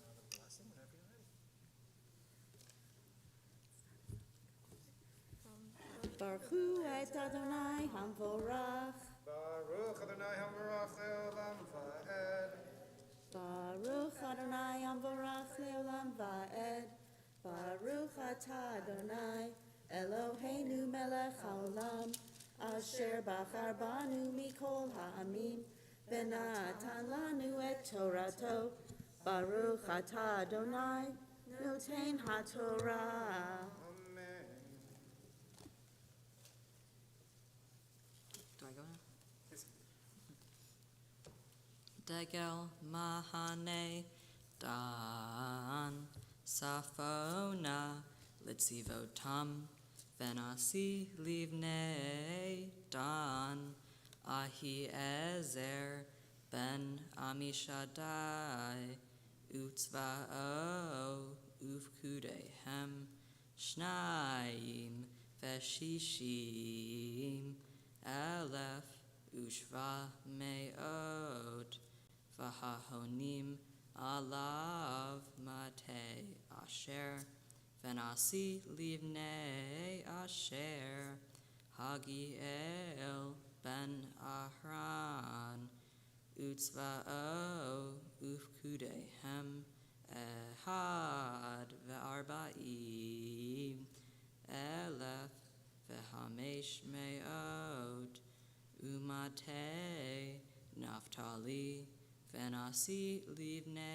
G: Now the blessing, whenever you're ready.
H: Baruch hu et Adonai hamvorach.
A: Baruch Adonai hamvarach le'olam va'ed.
H: Baruch Adonai hamvorach leolam va'ed. Baruch atah Adonai Eloheinu melech haolam asher bachar banu mikol ha'amim v'natan lanu et Torato. Baruch atah Adonai noten haTorah.
D: Do I go now? Degel Mahane Dan Safona Litzivotam Venasi Livne Dan Ahiezer Ben Amishadai Utzva'o Ufkudehem Shnayim Veshishim Aleph Ushva Me'od Vahahonim Alav Mate Asher Venasi Livne Asher Hagiel Ben Ahran Utzva'o Ufkudehem Ehad Ve'arba'im Elef Ve'hamesh Me'od Umate Naphtali Venasi Livne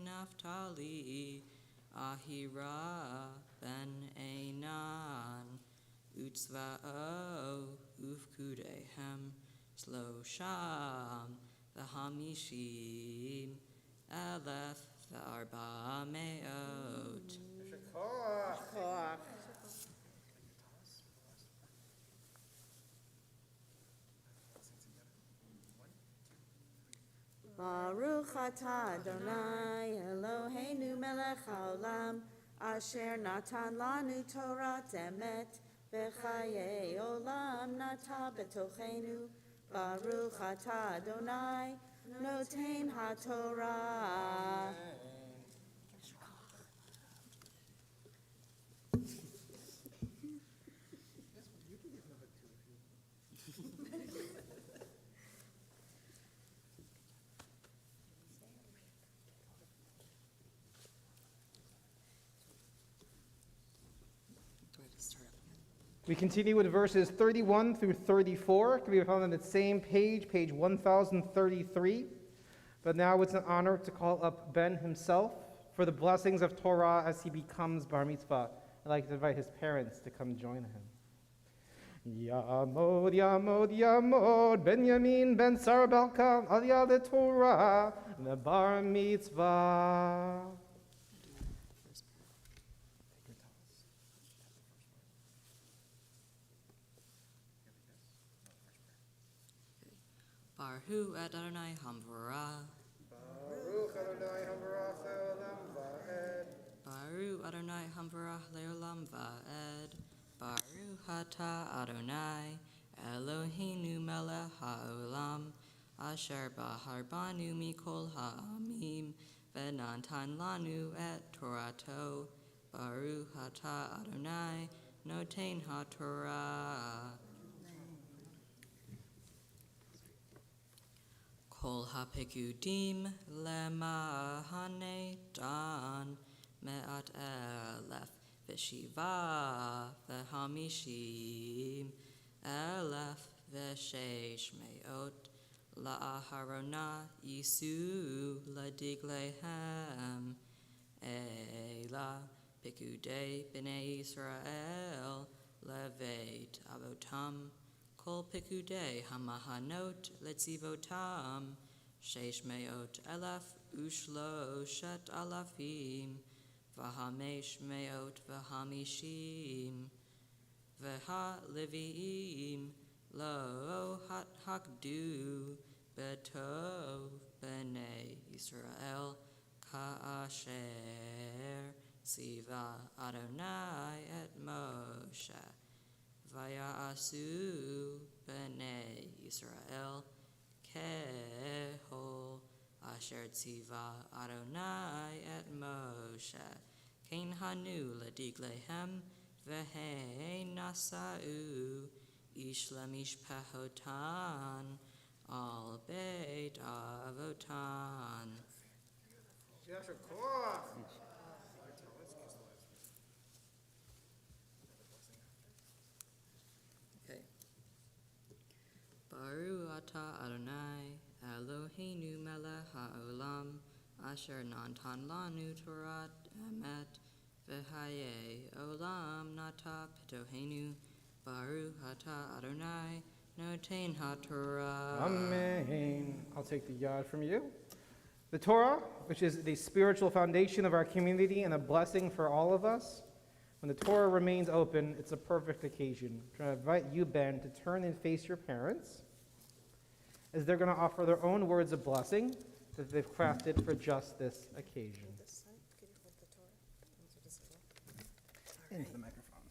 D: Naphtali Ahira Ben Einan Utzva'o Ufkudehem Slosham Ve'hamishim Aleph Ve'arba Me'ot.
H: Baruch atah Adonai Eloheinu melech haolam asher natan lanu Torah emet v'chayei olam nata betochenu. Baruch atah Adonai noten haTorah.
D: Do I just start up again?
A: We continue with verses 31 through 34. Can be found on the same page, page 1033. But now it's an honor to call up Ben himself for the blessings of Torah as he becomes Bar Mitzvah. I'd like to invite his parents to come join him. Yamod, Yamod, Yamod, Ben Yamin, Ben Sarah Balka, Aliyah the Torah, the Bar Mitzvah.
D: Baruch Adonai Hamvorah.
A: Baruch Adonai hamvarach le'olam va'ed.
D: Baruch Adonai Hamvorah Leolam Va'ed. Baruch Atah Adonai Eloheinu melech haolam asher bahar banu mikol ha'amim Venantan lanu et Torato, Baruch atah Adonai, noten haTorah. Kol hapekudim lemahane dan me'at elef v'shiva v'hamishim elef v'sheish me'ot la'aharona yisu ladiglehem ela pikudei b'nei Yisrael levet avotam Kol pikudei hamahanot letzivotam, sheish meot elef ushloshet alafim, vahamesh meot vahamishim, vaha leviim lo hakdu betov b'nei Yisrael ka'asher tziva Adonai et Moshe. Vaya'asu b'nei Yisrael kehol asher tziva Adonai et Moshe kein hanu ladiglehem v'hein nasa'u ish lemishpahotan al beit avotan. Baruch atah Adonai, Eloheinu melech haolam, asher natan lanu Torat emet, v'hayei olam nata pitohenu, Baruch atah Adonai, noten haTorah.
A: Amen. I'll take the yad from you. The Torah, which is the spiritual foundation of our community and a blessing for all of us. When the Torah remains open, it's a perfect occasion. I'm trying to invite you, Ben, to turn and face your parents as they're going to offer their own words of blessing that they've crafted for just this occasion.
G: Into the microphone.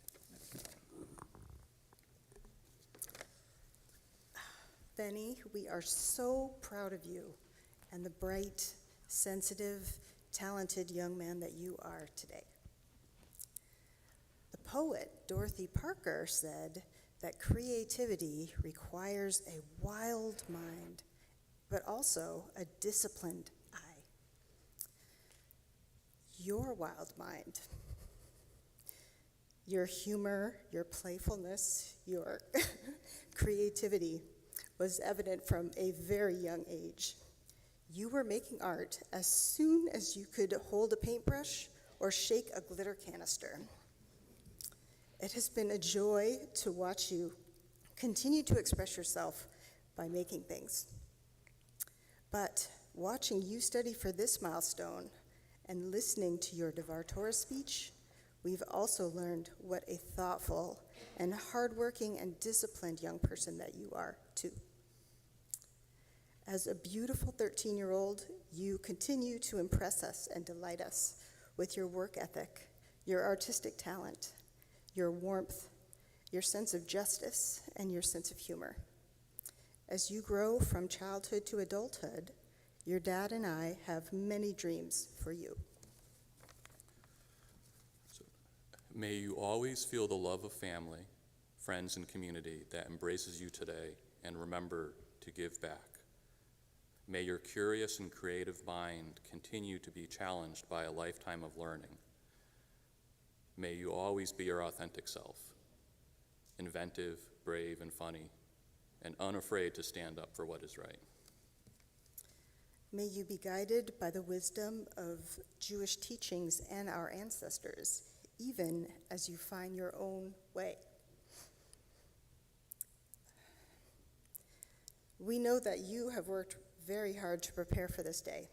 I: Benny, we are so proud of you and the bright, sensitive, talented young man that you are today. The poet Dorothy Parker said that creativity requires a wild mind, but also a disciplined eye. Your wild mind, your humor, your playfulness, your creativity was evident from a very young age. You were making art as soon as you could hold a paintbrush or shake a glitter canister. It has been a joy to watch you continue to express yourself by making things. But watching you study for this milestone and listening to your Devar Torah speech, we've also learned what a thoughtful and hardworking and disciplined young person that you are, too. As a beautiful 13-year-old, you continue to impress us and delight us with your work ethic, your artistic talent, your warmth, your sense of justice, and your sense of humor. As you grow from childhood to adulthood, your dad and I have many dreams for you.
J: May you always feel the love of family, friends, and community that embraces you today, and remember to give back. May your curious and creative mind continue to be challenged by a lifetime of learning. May you always be your authentic self, inventive, brave, and funny, and unafraid to stand up for what is right.
I: May you be guided by the wisdom of Jewish teachings and our ancestors, even as you find your own way. We know that you have worked very hard to prepare for this day,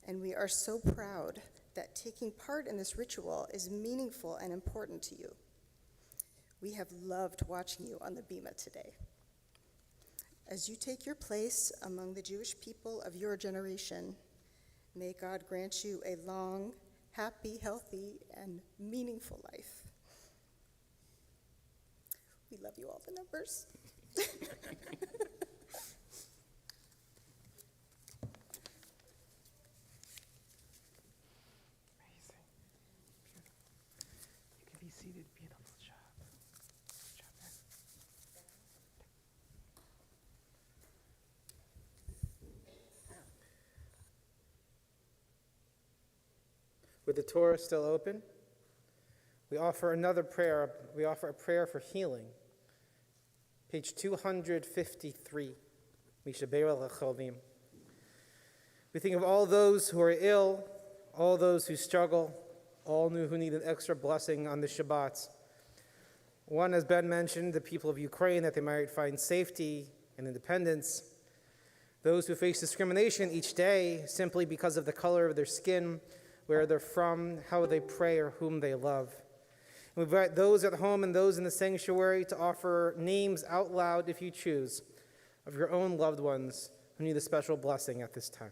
I: and we are so proud that taking part in this ritual is meaningful and important to you. We have loved watching you on the Bima today. As you take your place among the Jewish people of your generation, may God grant you a long, happy, healthy, and meaningful life. We love you all the numbers.
A: With the Torah still open, we offer another prayer. We offer a prayer for healing. Page 253. Mishaber Lechovim. We think of all those who are ill, all those who struggle, all who need an extra blessing on the Shabbat. One, as Ben mentioned, the people of Ukraine, that they might find safety and independence. Those who face discrimination each day simply because of the color of their skin, where they're from, how they pray, or whom they love. We invite those at home and those in the sanctuary to offer names out loud, if you choose, of your own loved ones who need a special blessing at this time.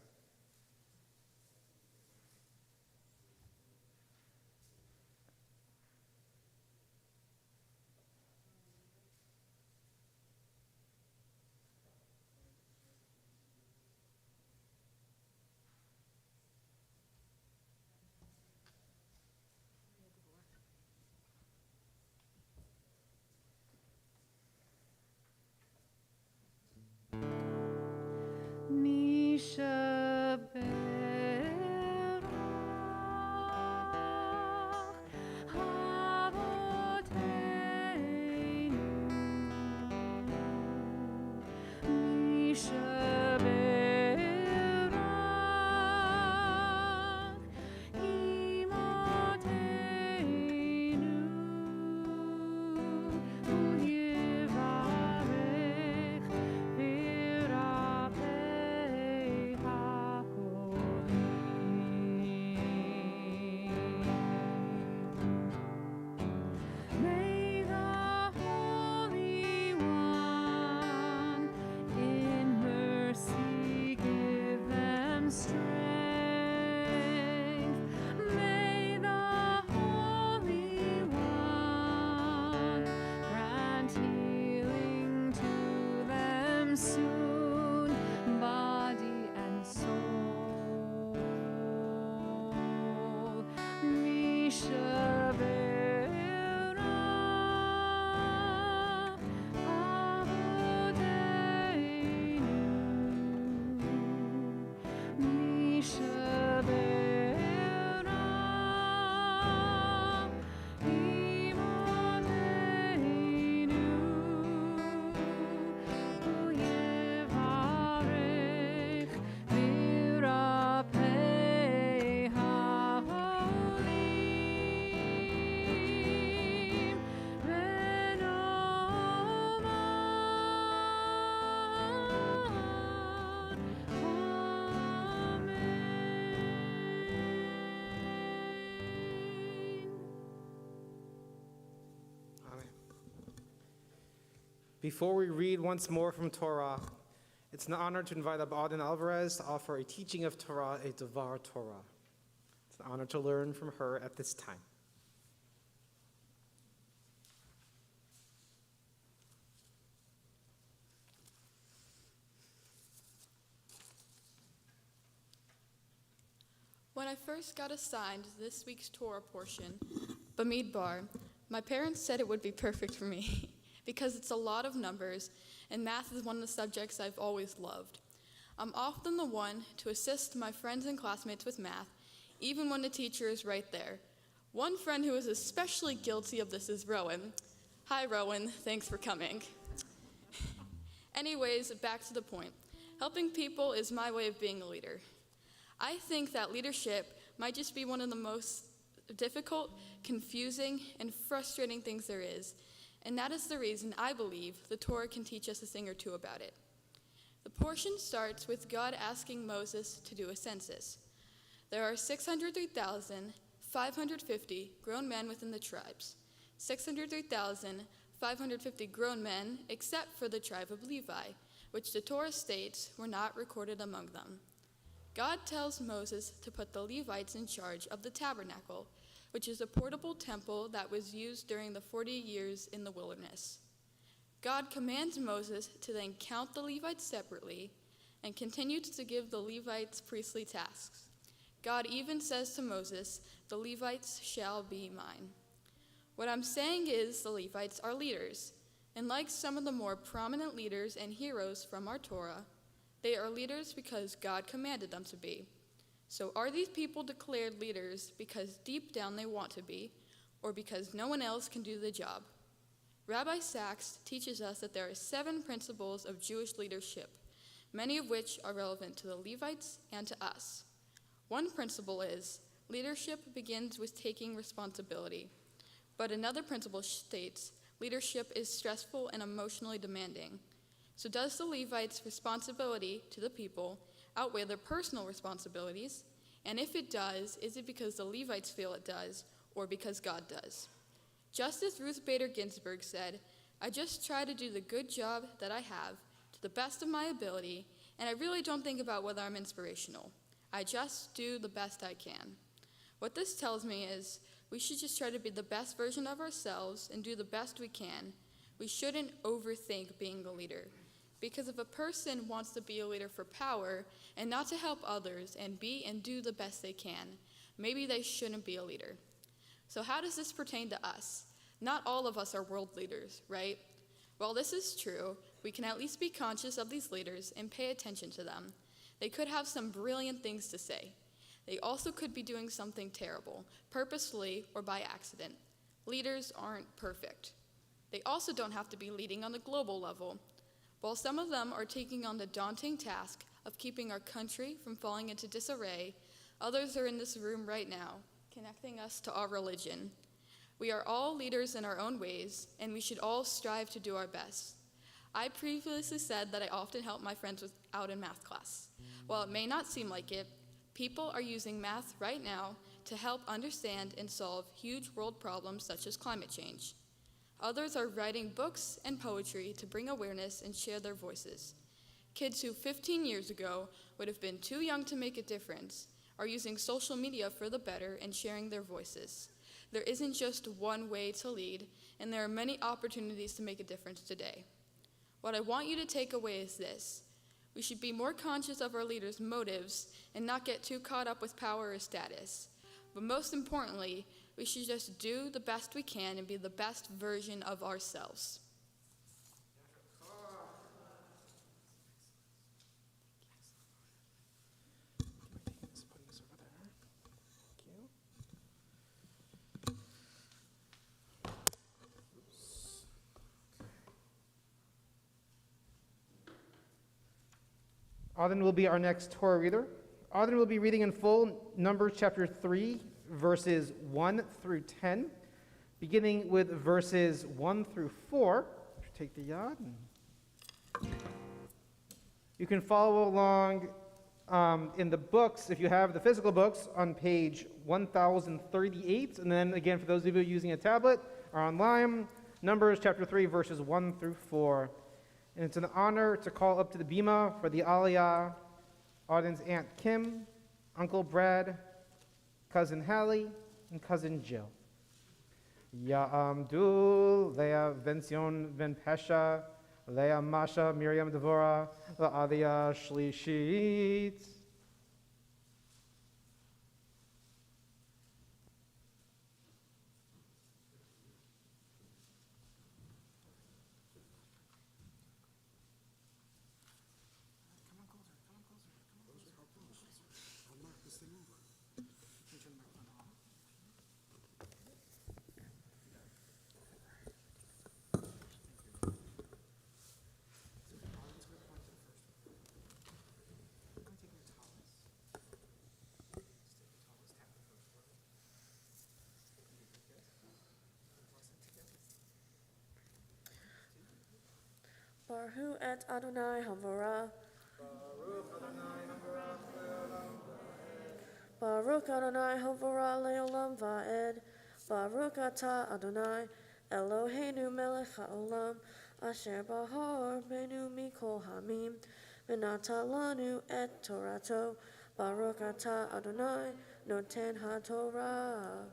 A: Before we read once more from Torah, it's an honor to invite Auden Alvarez to offer a teaching of Torah, a Devar Torah. It's an honor to learn from her at this time.
E: When I first got assigned this week's Torah portion, Bamidbar, my parents said it would be perfect for me because it's a lot of numbers, and math is one of the subjects I've always loved. I'm often the one to assist my friends and classmates with math, even when the teacher is right there. One friend who is especially guilty of this is Rowan. Hi, Rowan. Thanks for coming. Anyways, back to the point. Helping people is my way of being a leader. I think that leadership might just be one of the most difficult, confusing, and frustrating things there is, and that is the reason I believe the Torah can teach us a thing or two about it. The portion starts with God asking Moses to do a census. There are 603,550 grown men within the tribes, 603,550 grown men except for the tribe of Levi, which the Torah states were not recorded among them. God tells Moses to put the Levites in charge of the tabernacle, which is a portable temple that was used during the 40 years in the wilderness. God commands Moses to then count the Levites separately and continues to give the Levites priestly tasks. God even says to Moses, "The Levites shall be mine." What I'm saying is the Levites are leaders, and like some of the more prominent leaders and heroes from our Torah, they are leaders because God commanded them to be. So are these people declared leaders because deep down they want to be, or because no one else can do the job? Rabbi Sachs teaches us that there are 7 principles of Jewish leadership, many of which are relevant to the Levites and to us. One principle is leadership begins with taking responsibility. But another principle states leadership is stressful and emotionally demanding. So does the Levites' responsibility to the people outweigh their personal responsibilities? And if it does, is it because the Levites feel it does, or because God does? Just as Ruth Bader Ginsburg said, I just try to do the good job that I have to the best of my ability, and I really don't think about whether I'm inspirational. I just do the best I can. What this tells me is we should just try to be the best version of ourselves and do the best we can. We shouldn't overthink being a leader. Because if a person wants to be a leader for power and not to help others and be and do the best they can, maybe they shouldn't be a leader. So how does this pertain to us? Not all of us are world leaders, right? While this is true, we can at least be conscious of these leaders and pay attention to them. They could have some brilliant things to say. They also could be doing something terrible, purposefully or by accident. Leaders aren't perfect. They also don't have to be leading on the global level. While some of them are taking on the daunting task of keeping our country from falling into disarray, others are in this room right now, connecting us to our religion. We are all leaders in our own ways, and we should all strive to do our best. I previously said that I often help my friends out in math class. While it may not seem like it, people are using math right now to help understand and solve huge world problems such as climate change. Others are writing books and poetry to bring awareness and share their voices. Kids who 15 years ago would have been too young to make a difference are using social media for the better and sharing their voices. There isn't just one way to lead, and there are many opportunities to make a difference today. What I want you to take away is this. We should be more conscious of our leaders' motives and not get too caught up with power or status. But most importantly, we should just do the best we can and be the best version of ourselves.
G: Let's put this over there. Thank you.
A: Auden will be our next Torah reader. Auden will be reading in full Numbers chapter 3, verses 1 through 10, beginning with verses 1 through 4. Take the yad. You can follow along in the books, if you have the physical books, on page 1038. And then again, for those of you using a tablet or online, Numbers chapter 3, verses 1 through 4. And it's an honor to call up to the bima for the Aliyah, Auden's Aunt Kim, Uncle Brad, Cousin Hallie, and Cousin Jill. Ya'amdu, Leah Vension Ven Pesha, Leah Masha Miriam Devora, La'aliyah Shlishit.
H: Baruch et Adonai Havara. Baruch Adonai Havara leolam va'ed. Baruch atah Adonai Eloheinu melech haolam asher bahar benu mikol hamim v'nata lanu et Torato. Baruch atah Adonai noten haTorah.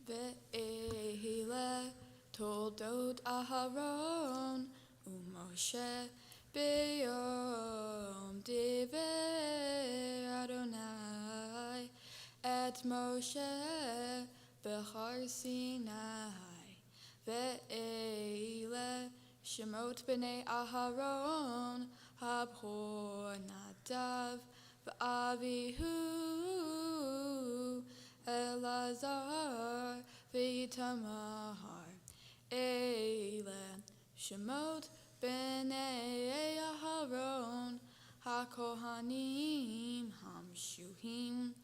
E: Ve'ehile toldot Aharon u'Moshe b'yom diver Adonai et Moshe b'char Sinai. Ve'ehile Shemot b'nei Aharon, Habchor Nadav, v'Avihu, Elazar, v'Itamar. Eile Shemot b'nei Aharon, HaKohanim Hamshuhim,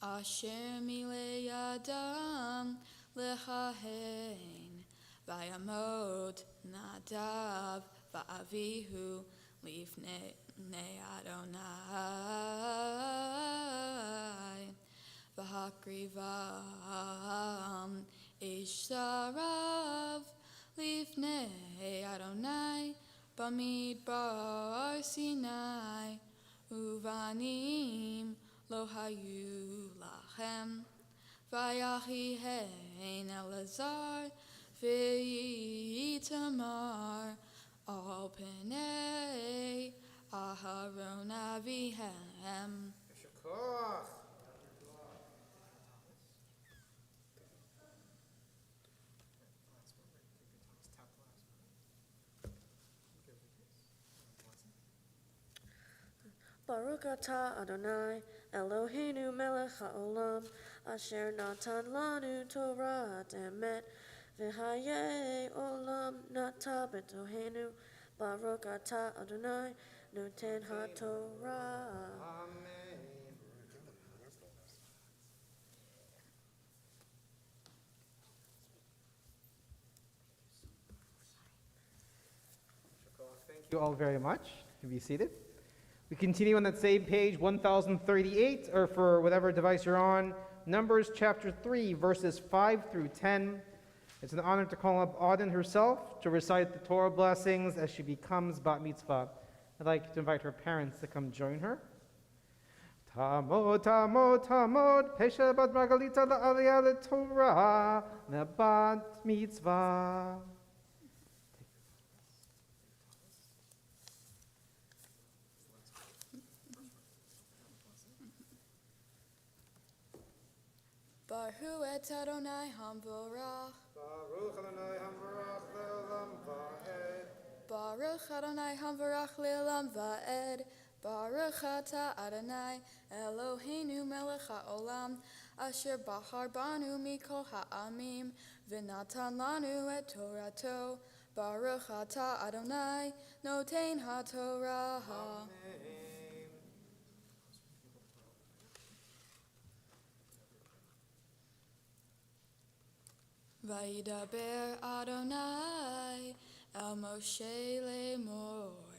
E: Asher milei Adam lechahen, Vayamot Nadav va'Avihu lifnei Adonai, V'hakrivam ish sarav lifnei Adonai, Bamidbar Sinai, Uvanim lo hayu lachem, Vayachihen Elazar v'Itamar al pnei Aharon avihem.
H: Baruch atah Adonai, Eloheinu melech haolam, asher natan lanu Torah emet, v'hayei olam nata betohenu. Baruch atah Adonai, noten haTorah.
A: Thank you all very much. You can be seated. We continue on that same page, 1038, or for whatever device you're on, Numbers chapter 3, verses 5 through 10. It's an honor to call up Auden herself to recite the Torah blessings as she becomes Bat Mitzvah. I'd like to invite her parents to come join her. Tamod, tamod, tamod, pesha bat margalita la'aliyah leTorah, leBat Mitzvah.
E: Baruch et Adonai Hamvorach.
A: Baruch Adonai Hamvorach le'olam va'ed.
E: Baruch Adonai Hamvorach le'olam va'ed. Baruch atah Adonai Eloheinu melech haolam, asher bahar banu mikol ha'amim, v'natan lanu et Torato. Baruch atah Adonai noten haTorah. Vayidaber Adonai el Moshe lemor,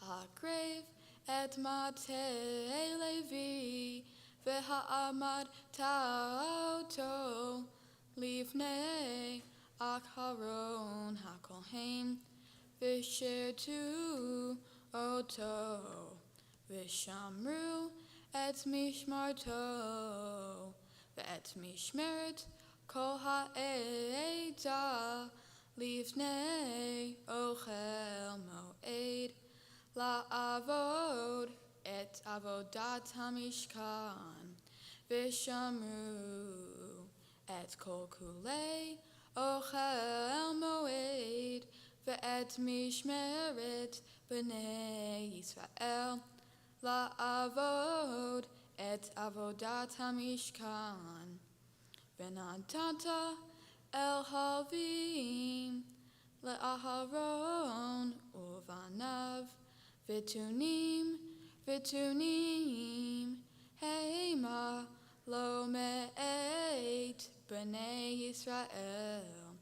E: Hakrave et matei Levi, v'ha'amad ta'oto, lifnei Acharon hakohen, v'shirtu oto, v'shamru et mishmarto, v'et mishmeret Kol ha'eda lifnei ochel moed la'avod et avodat hamishkan, v'shamru et kol kulei ochel moed, ve'et mishmeret b'nei Yisrael la'avod et avodat hamishkan. V'natata el halvim le'aharon uvanav, v'tunim heima lo me'et b'nei Yisrael,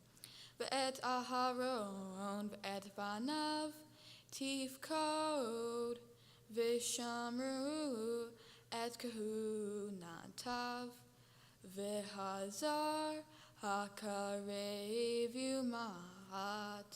E: v'et aharon v'et vanav tifkod, v'shamru et kahunatav, V'hazar hakarev yumat.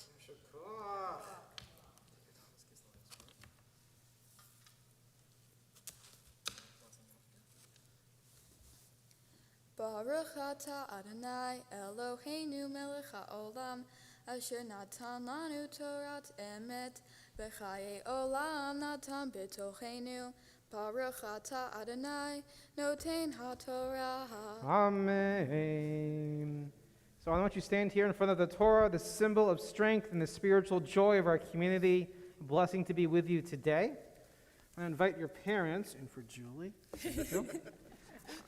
E: Baruch atah Adonai Eloheinu melech haolam, asher natan lanu Torat emet, v'chayei olam natan b'tochenu. Baruch atah Adonai noten haTorah.
A: Amen. So I want you to stand here in front of the Torah, the symbol of strength and the spiritual joy of our community. A blessing to be with you today. I want to invite your parents, and for Julie, I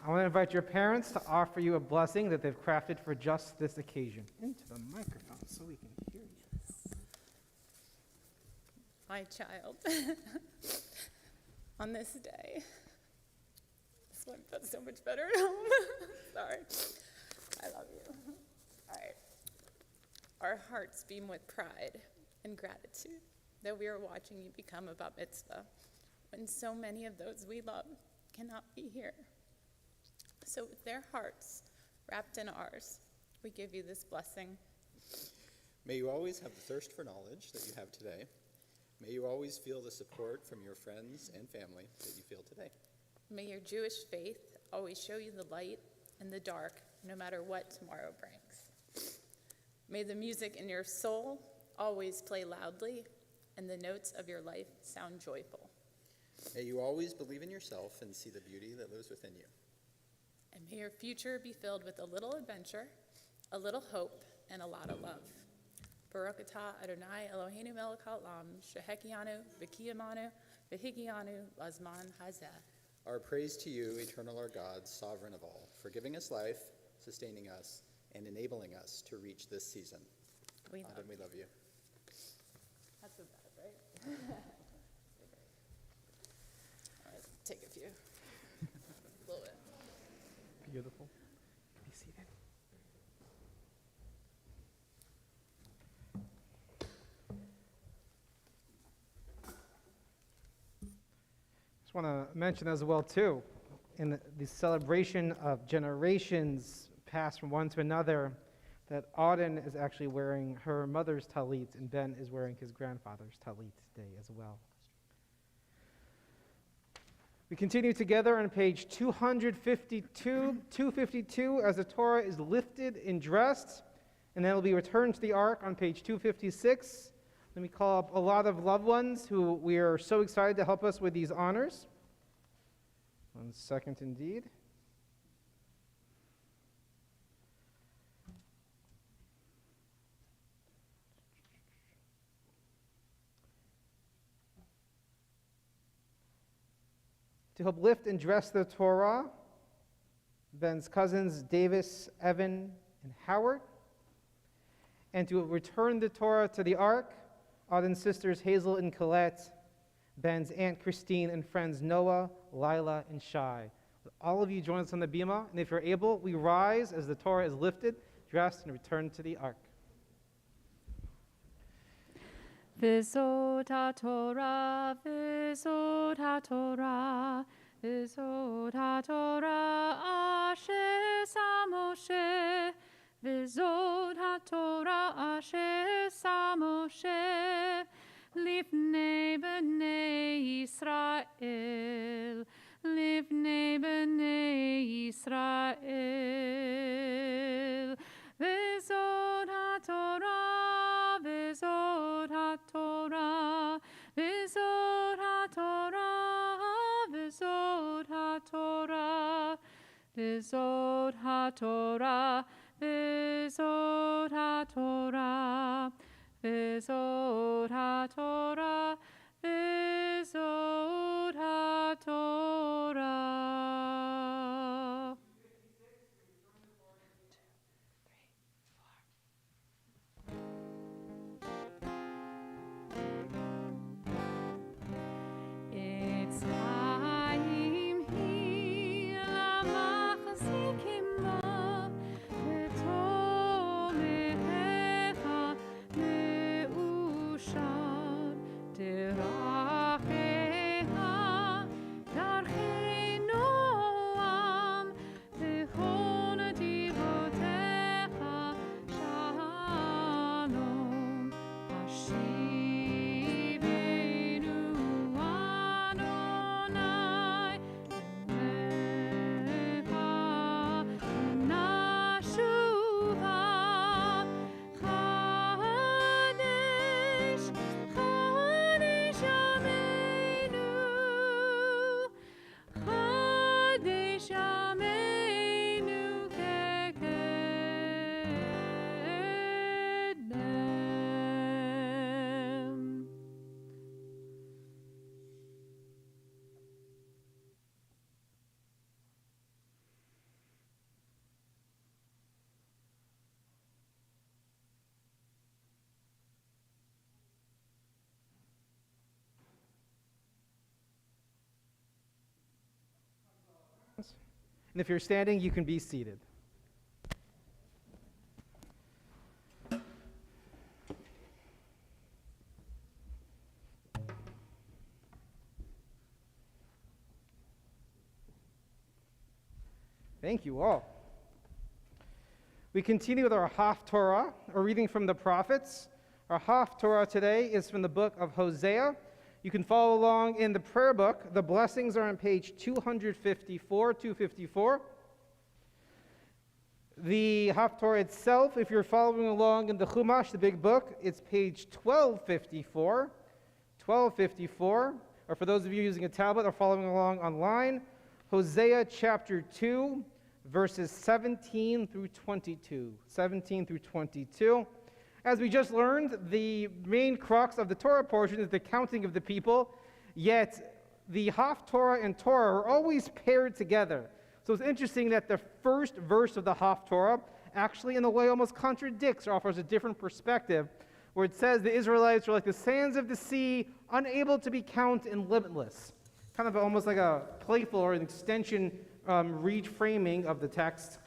A: want to invite your parents to offer you a blessing that they've crafted for just this occasion. Into the microphone so we can hear you.
K: My child, on this day, this one felt so much better at home. Sorry. I love you. All right. Our hearts beam with pride and gratitude that we are watching you become a bat mitzvah when so many of those we love cannot be here. So with their hearts wrapped in ours, we give you this blessing.
L: May you always have the thirst for knowledge that you have today. May you always feel the support from your friends and family that you feel today.
K: May your Jewish faith always show you the light in the dark, no matter what tomorrow brings. May the music in your soul always play loudly, and the notes of your life sound joyful.
L: May you always believe in yourself and see the beauty that lives within you.
K: And may your future be filled with a little adventure, a little hope, and a lot of love. Baruch atah Adonai Eloheinu melech haolam, shehekianu, v'kiyamanu, v'higianu, lazman hazeh.
L: Our praise to you, eternal our God, sovereign of all, for giving us life, sustaining us, and enabling us to reach this season.
K: We
L: Adam, we love you.
K: Not so bad, right? All right, take a few. A little bit.
A: Beautiful. Be seated. Just want to mention as well, too, in the celebration of generations passed from one to another, that Auden is actually wearing her mother's talit, and Ben is wearing his grandfather's talit today as well. We continue together on page 252, as the Torah is lifted and dressed, and then it will be returned to the ark on page 256. Let me call up a lot of loved ones who we are so excited to help us with these honors. 1 second indeed. To help lift and dress the Torah, Ben's cousins Davis, Evan, and Howard. And to return the Torah to the ark, Auden's sisters Hazel and Colette, Ben's aunt Christine, and friends Noah, Lila, and Shai. All of you join us on the bima, and if you're able, we rise as the Torah is lifted, dressed, and returned to the ark.
B: V'zot HaTorah, v'zot HaTorah, v'zot HaTorah asher sa Moshe, v'zot HaTorah asher sa Moshe, lifnei b'nei Yisrael, lifnei b'nei Yisrael, v'zot HaTorah, v'zot HaTorah, v'zot HaTorah, v'zot HaTorah, v'zot HaTorah, v'zot HaTorah, v'zot HaTorah, v'zot HaTorah. It's time he la machzikim bo
A: And if you're standing, you can be seated. Thank you all. We continue with our Haftorah, or reading from the prophets. Our Haftorah today is from the book of Hosea. You can follow along in the prayer book. The blessings are on page 254. The Haftorah itself, if you're following along in the Chumash, the big book, it's page 1254. Or for those of you using a tablet or following along online, Hosea chapter 2, verses 17 through 22. 17 through 22. As we just learned, the main crux of the Torah portion is the counting of the people, yet the Haftorah and Torah are always paired together. So it's interesting that the first verse of the Haftorah actually in a way almost contradicts or offers a different perspective, where it says the Israelites are like the sands of the sea, unable to be counted and limitless. Kind of almost like a playful or an extension reframing of the text.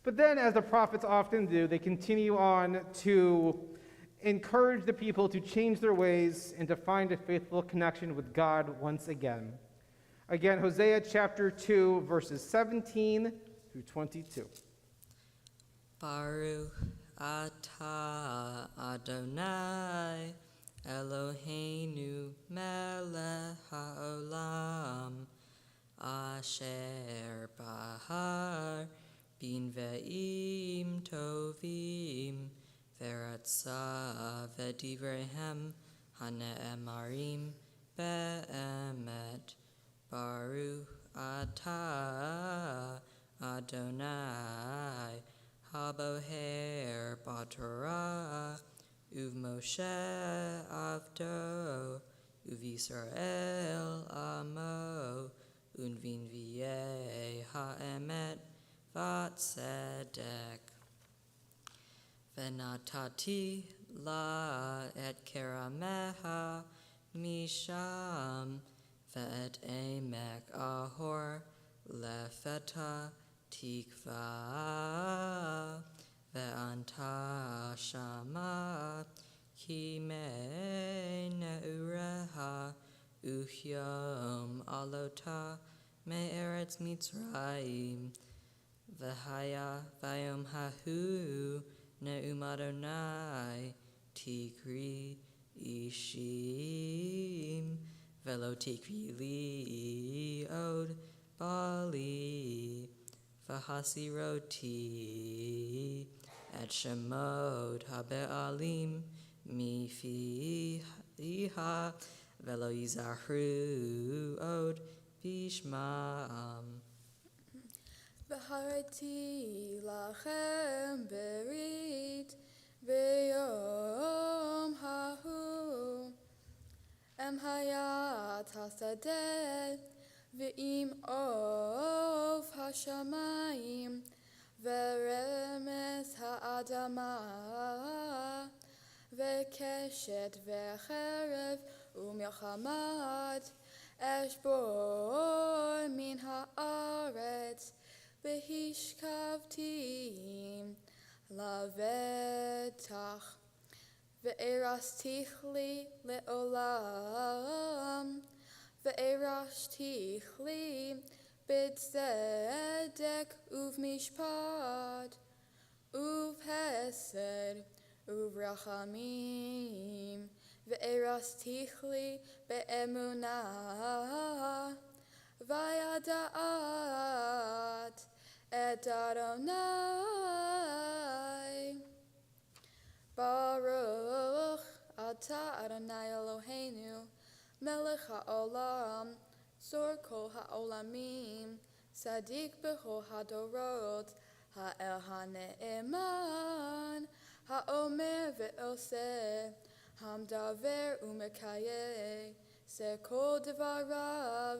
A: But then, as the prophets often do, they continue on to encourage the people to change their ways and to find a faithful connection with God once again. Again, Hosea chapter 2, verses 17 through 22.
D: Baruch atah Adonai Eloheinu melech haolam asher bahar bin ve'im tovim ve'ratza ve'divrehem hane'emarim be'emet Baruch atah Adonai haboher b'Torah uv Moshe avdo uv Yisrael amo unvin v'yeh ha'emet v'tzedek v'natati la et kerameha misham ve'et emek ahor lefeta tikva ve'anta shama kime neureha uhyom alota me'eretz Mitzrayim v'haya vayom hahu ne'um Adonai tikri ishim velo tikri li od bali v'hasiroti et shemot habe'alim mifiha velo yizahru od bishmam.
E: V'harati lachem berit b'yom hahu em hayat hasadeh v'im of hashamayim ve'remes ha'adama ve'keshet ve'cherev u'milchamat eshbor min ha'aretz v'hishkavti lavetach ve'erastich li le'olam ve'erashtich li b'tzedek uv'mishpat uv'hesed uv'rachamim ve'erastich li be'emunah v'yada'at et Adonai Baruch atah Adonai Eloheinu melech ha'olam tzor kol ha'olamim tzadik b'chol hadorot ha'el ha'ne'eman ha'omer ve'oseh hamdaver u'mekayeh sekol devarav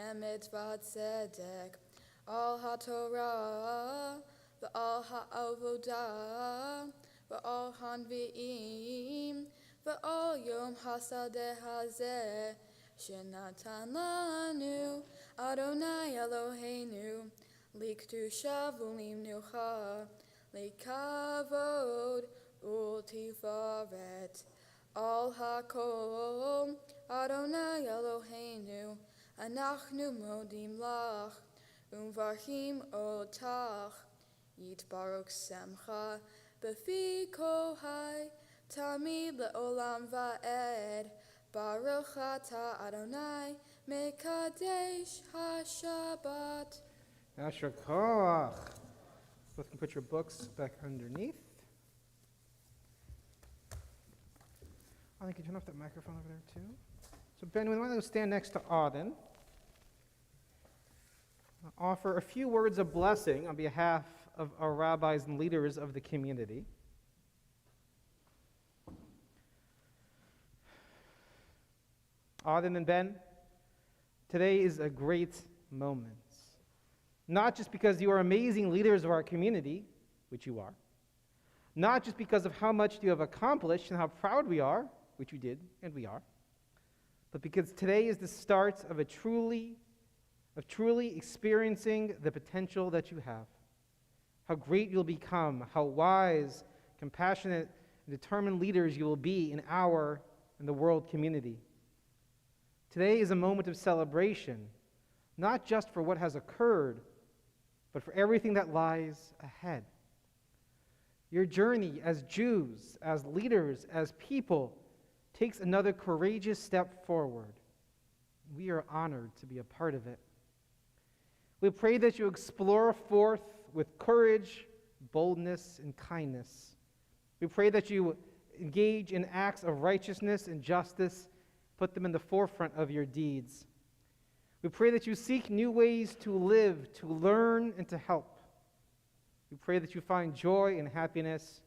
E: emet v'tzedek al ha'torah v'al ha'avodah v'al hanvi'im v'al yom hasadeh hazeh shenatan lanu Adonai Eloheinu לקדושה ולמנוחה, לכבוד ולתפארת. על הכל, אדוני אלוהינו, אנחנו מודים לך ומברכים אותך. יתברך שמך בפי כהי, תמיד לעולם ועד. ברוך אתה אדוני, מקדש השבת.
A: Asher Koach. Both can put your books back underneath. I think you turn off that microphone over there too. So Ben, we want to stand next to Auden. I'll offer a few words of blessing on behalf of our rabbis and leaders of the community. Auden and Ben, today is a great moment. Not just because you are amazing leaders of our community, which you are. Not just because of how much you have accomplished and how proud we are, which you did, and we are. But because today is the start of truly experiencing the potential that you have. How great you'll become, how wise, compassionate, and determined leaders you will be in our and the world community. Today is a moment of celebration, not just for what has occurred, but for everything that lies ahead. Your journey as Jews, as leaders, as people, takes another courageous step forward. We are honored to be a part of it. We pray that you explore forth with courage, boldness, and kindness. We pray that you engage in acts of righteousness and justice, put them in the forefront of your deeds. We pray that you seek new ways to live, to learn, and to help. We pray that you find joy and happiness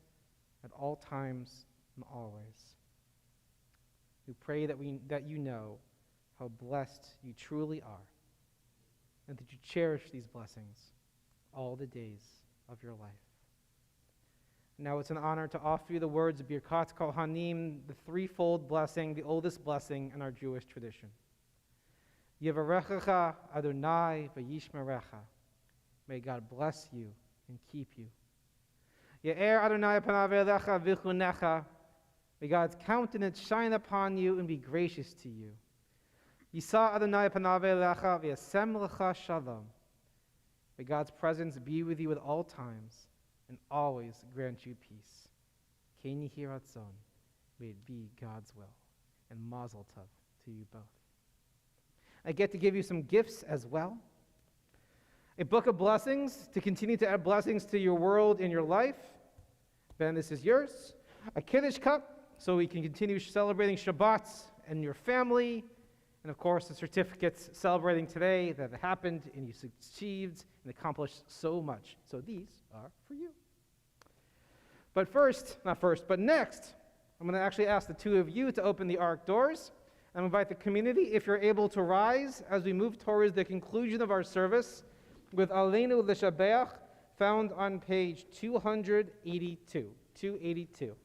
A: at all times and always. We pray that you know how blessed you truly are, and that you cherish these blessings all the days of your life. Now it's an honor to offer you the words of Birkat Kohanim, the threefold blessing, the oldest blessing in our Jewish tradition. Yevarechecha Adonai v'yishmerecha. May God bless you and keep you. Ye'er Adonai panav elecha v'chunecha. May God's countenance shine upon you and be gracious to you. Yisa Adonai panav elecha v'yasem lecha shalom. May God's presence be with you at all times and always grant you peace. Ken yehi ratzon. May it be God's will. And mazel tov to you both. I get to give you some gifts as well. A book of blessings to continue to add blessings to your world and your life. Ben, this is yours. A Kiddush cup so we can continue celebrating Shabbat and your family. And of course, the certificates celebrating today that happened and you achieved and accomplished so much. So these are for you. But next, I'm going to actually ask the two of you to open the ark doors. I invite the community, if you're able to rise, as we move towards the conclusion of our service with Aleinu L'Shabeach, found on page 282. 282.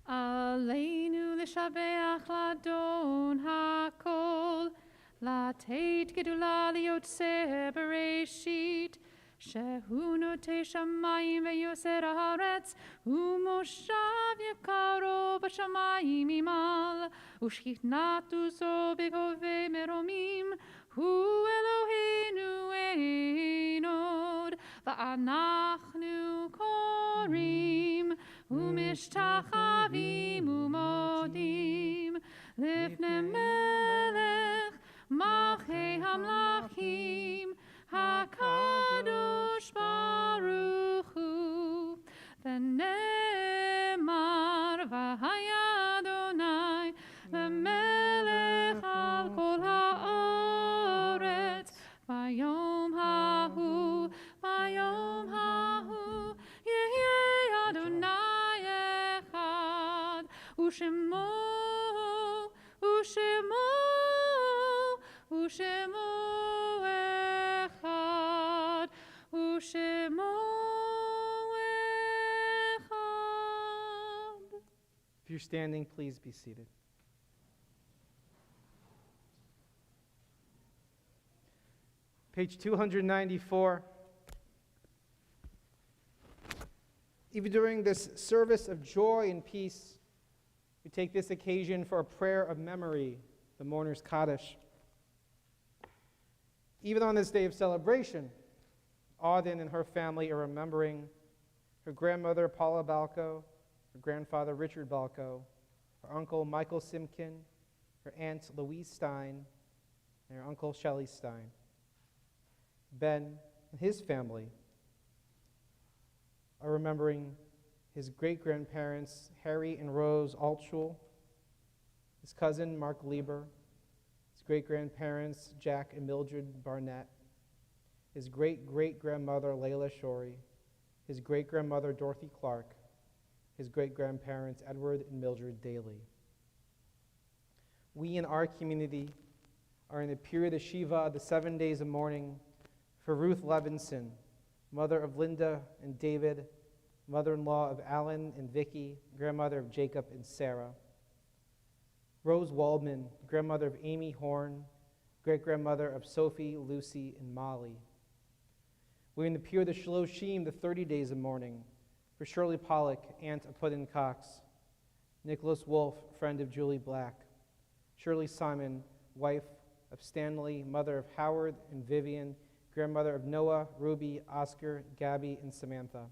B: Aleinu L'Shabeach Ladon HaKol, Lateit Gedula Liyotzeh Bereshit, Shehu Notei Shamayim Veyoser Haaretz, Umoshav Yekaro B'Shamayim Imal, Ushchitnatu Zo Begove Meromim, Hu Eloheinu Einod, Va'anachnu Korim, Umishtachavim Umodim, Lifnei Melech, Malchei Hamlachim, HaKadosh Baruch Hu, V'nemar v'haya Adonai, L'melech al kol ha'oretz, V'yom ha'hu, Yehyeh Adonai echad, U'shemo echad, U'shemo echad.
A: If you're standing, please be seated. Page 294. Even during this service of joy and peace, we take this occasion for a prayer of memory, the mourner's Kaddish. Even on this day of celebration, Auden and her family are remembering her grandmother, Paula Balco, her grandfather, Richard Balco, her uncle, Michael Simkin, her aunt, Louise Stein, and her uncle, Shelley Stein. Ben and his family are remembering his great-grandparents, Harry and Rose Altschul, his cousin, Mark Lieber, his great-grandparents, Jack and Mildred Barnett, his great-great-grandmother, Layla Shorey, his great-grandmother, Dorothy Clark, his great-grandparents, Edward and Mildred Daly. We in our community are in the period of Shiva, the 7 days of mourning, for Ruth Levinson, mother of Linda and David, mother-in-law of Alan and Vicky, grandmother of Jacob and Sarah. Rose Waldman, grandmother of Amy Horn, great-grandmother of Sophie, Lucy, and Molly. We're in the period of Shloshim, the 30 days of mourning, for Shirley Pollock, aunt of Puddin Cox, Nicholas Wolfe, friend of Julie Black, Shirley Simon, wife of Stanley, mother of Howard and Vivian, grandmother of Noah, Ruby, Oscar, Gabby, and Samantha.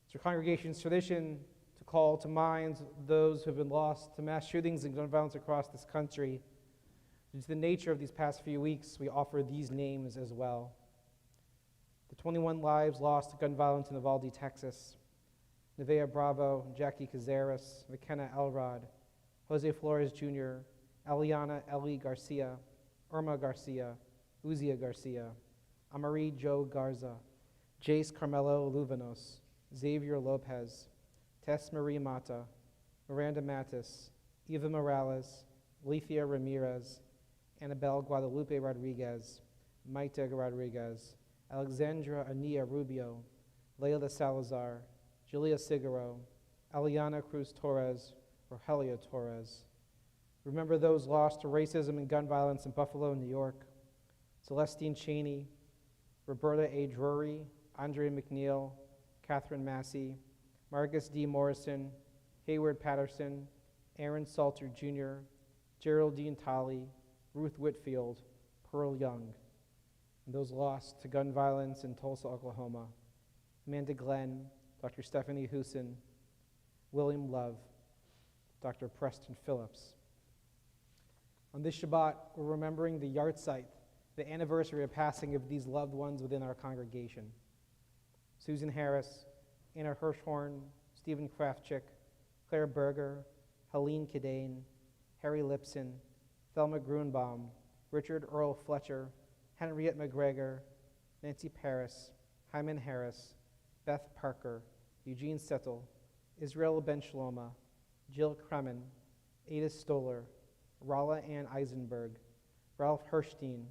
A: It's our congregation's tradition to call to mind those who have been lost to mass shootings and gun violence across this country. Due to the nature of these past few weeks, we offer these names as well. The 21 lives lost to gun violence in Uvalde, Texas. Nevaeh Bravo, Jackie Cazares, McKenna Elrod, Jose Flores Jr., Eliana Ellie Garcia, Irma Garcia, Uzia Garcia, Amari Joe Garza, Jace Carmelo Luvanos, Xavier Lopez, Tess Marie Mata, Miranda Matis, Eva Morales, Lethea Ramirez, Annabelle Guadalupe Rodriguez, Maite Rodriguez, Alexandra Ania Rubio, Leila Salazar, Julia Sigaro, Eliana Cruz Torres, Rogelia Torres. Remember those lost to racism and gun violence in Buffalo, New York. Celestine Cheney, Roberta A. Drury, Andrea McNeil, Catherine Massey, Marcus D. Morrison, Hayward Patterson, Aaron Salter Jr., Geraldine Tolley, Ruth Whitfield, Pearl Young, and those lost to gun violence in Tulsa, Oklahoma, Amanda Glenn, Dr. Stephanie Husin, William Love, Dr. Preston Phillips. On this Shabbat, we're remembering the yahrzeit, the anniversary of passing of these loved ones within our congregation. Susan Harris, Anna Hirschhorn, Stephen Kraftchick, Claire Berger, Helene Cadane, Harry Lipson, Thelma Grunbaum, Richard Earl Fletcher, Henriette McGregor, Nancy Paris, Hyman Harris, Beth Parker, Eugene Settle, Israel Ben Shloma, Jill Kremen, Ada Stoller, Rala Ann Eisenberg, Ralph Hirstein,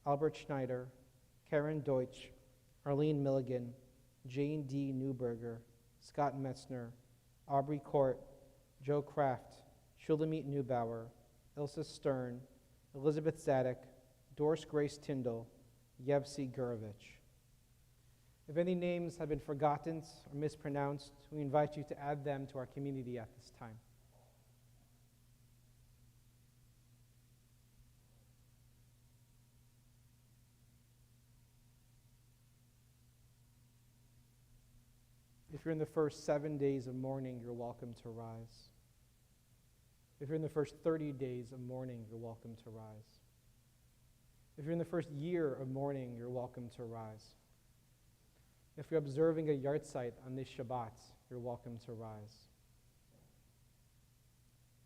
A: Albert Schneider, Karen Deutsch, Arlene Milligan, Jane D. Newberger, Scott Metzner, Aubrey Court, Joe Kraft, Shulamit Neubauer, Ilsa Stern, Elizabeth Zadek, Doris Grace Tyndall, Yevsey Gurovich. If any names have been forgotten or mispronounced, we invite you to add them to our community at this time. If you're in the first 7 days of mourning, you're welcome to rise. If you're in the first 30 days of mourning, you're welcome to rise. If you're in the first year of mourning, you're welcome to rise. If you're observing a yahrzeit on this Shabbat, you're welcome to rise.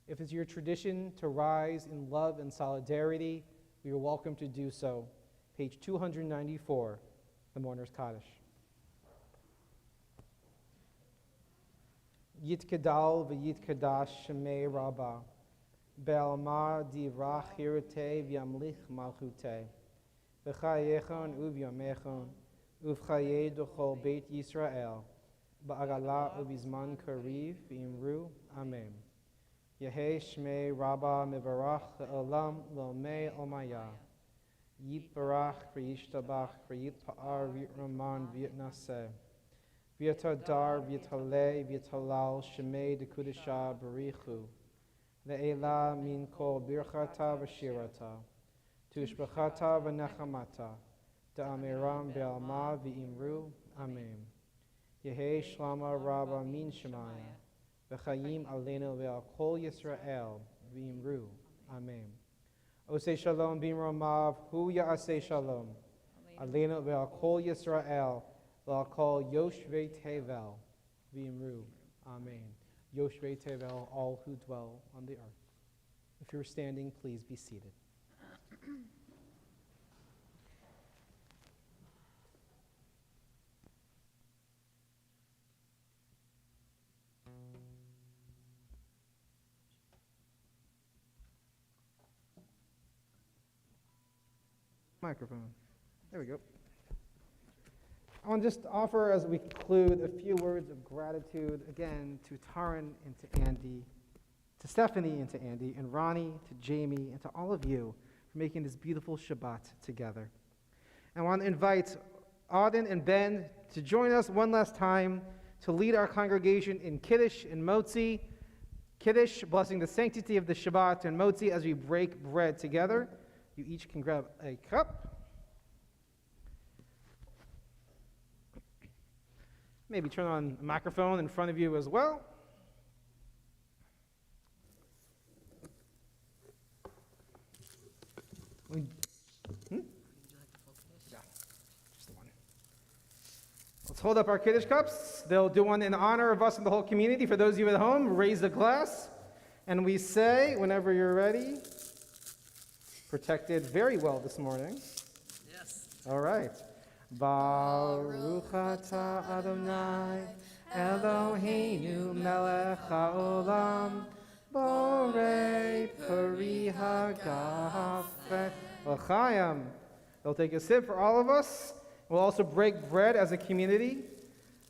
A: If it's your tradition to rise in love and solidarity, you're welcome to do so. Page 294, the Mourner's Kaddish. Yitkedal v'yitkadash shemei Rabbah, be'alma divrach hirute v'yamlich malchute, v'chayechon uvyamechon, uvchaye dochol beit Yisrael, ba'agala ubizman kariv v'imru, amen. Yehei shmei Rabbah mivarach le'olam lo'mei omaya, yitbarach v'yishtabach v'yitpa'ar v'yitraman v'yitnaseh, V'yatadar, v'yataleh, v'yatalal, shemei dekudisha barichu. Ve'ela min kol birchata v'shirata. Tushbachata v'nechamata. Da'amiram be'alma v'imru. Amen. Yehi shlama rabba min shemaya. V'chayim aleinu ve'al kol Yisrael v'imru. Amen. Osei shalom b'imromav hu ya'asei shalom. Aleinu ve'al kol Yisrael ve'al kol Yoshvei Tevel v'imru. Amen. Yoshvei Tevel, all who dwell on the earth. If you're standing, please be seated. Microphone. There we go. I want to just offer, as we conclude, a few words of gratitude again to Taryn and to Andy, to Stephanie and to Andy, and Ronnie, to Jamie, and to all of you for making this beautiful Shabbat together. I want to invite Auden and Ben to join us one last time to lead our congregation in Kiddush and Motzi. Kiddush, blessing the sanctity of the Shabbat, and Motzi as we break bread together. You each can grab a cup. Maybe turn on a microphone in front of you as well. Yeah, just the one. Let's hold up our Kiddush cups. They'll do one in honor of us and the whole community. For those of you at home, raise a glass. And we say, whenever you're ready, protected very well this morning.
D: Yes.
A: All right. Baruch atah Adonai Eloheinu melech haolam borei peri hagafeh l'chaim. They'll take a sip for all of us. We'll also break bread as a community.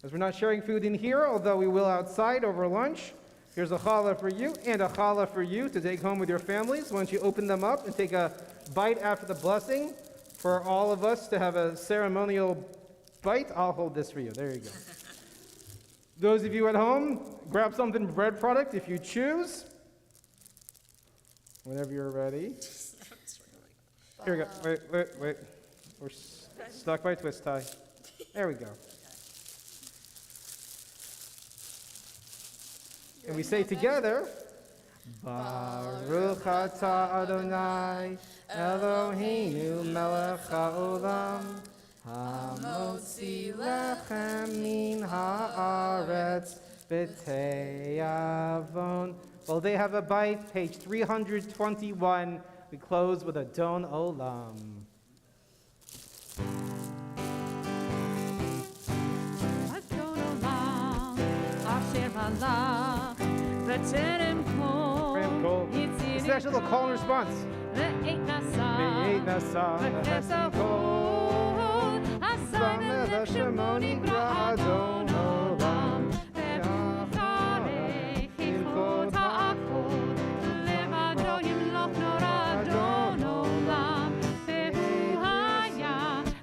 A: As we're not sharing food in here, although we will outside over lunch. Here's a challah for you and a challah for you to take home with your families. Why don't you open them up and take a bite after the blessing? For all of us to have a ceremonial bite, I'll hold this for you. There you go. Those of you at home, grab something bread product if you choose. Whenever you're ready. Here we go. Wait. We're stuck by twist tie. There we go. And we say together, Baruch atah Adonai Eloheinu melech haolam hamotzi lechem min haaretz b'te'avon. Well, they have a bite, page 321. We close with a Don Olam.
B: Adon Olam, Asher Allah, B'terem kol,
A: A special call and response.
B: Ve'et nasa,
A: V'chesed kol,
B: Asai melech shemo nikra Adon Olam, Ve'charei chilchot ha'akol, Levado yimloch nora Adon Olam, Ve'hu haya,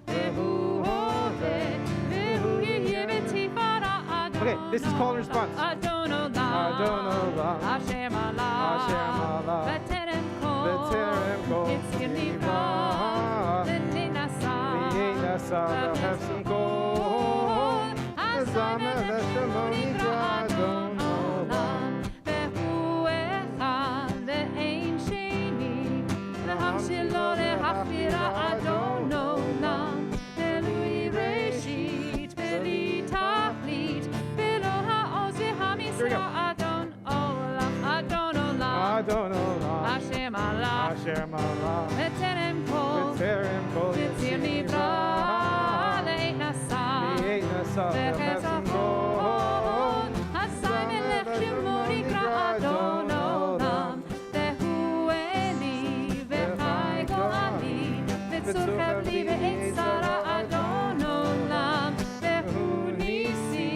B: Ve'hu hoveh, Ve'hu yeh v'tifara Adon.
A: Okay, this is call and response.
B: Adon Olam, Hashem Allah, B'terem kol, Yitzir nivra, V'nei nasa, V'chesed kol, Asai melech shemo nikra Adon Olam, Ve'hu echad ve'ein sheni, V'ham shelo le'hachvira Adon Olam, Ve'lui reshit, ve'li tachlit, Ve'lo ha'oz ve'hamisra Adon Olam, Adon Olam, Hashem Allah, B'terem kol, Yitzir nivra, Le'et nasa, V'chesed kol, Asai melech shemo nikra Adon Olam, Ve'hu eli, Ve'chai golali, V'tzur chevli ve'et tzara Adon Olam, Ve'hu nisi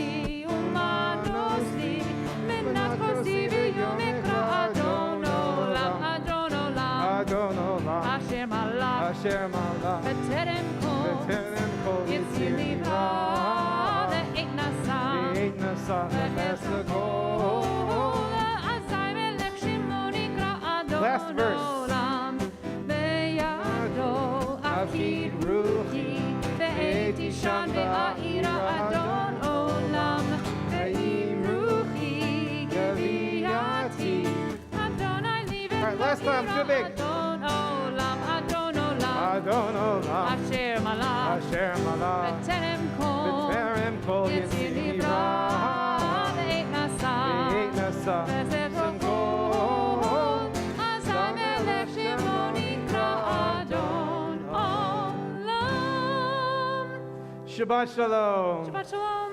B: u'manos li, Menat kosi v'yom ekra Adon Olam, Adon Olam, Hashem Allah, B'terem kol, Yitzir nivra, Le'et nasa,
A: Ishan Ba'ira Adon Olam, Ve'im Ruchi Gaviyati.
B: Adonai Livet.
A: All right, last time, too big.
B: Adon Olam, Adon Olam.
A: Adon Olam,
B: Asher Malach.
A: Asher Malach,
B: B'terem Kol.
A: B'terem Kol
B: Yitzir
A: Yitzira,
B: Ve'et Nasa.
A: Ve'et Nasa,
B: Simko. Azai Melech Shemo Nikra Adon Olam.
A: Shabbat Shalom.
B: Shabbat Shalom.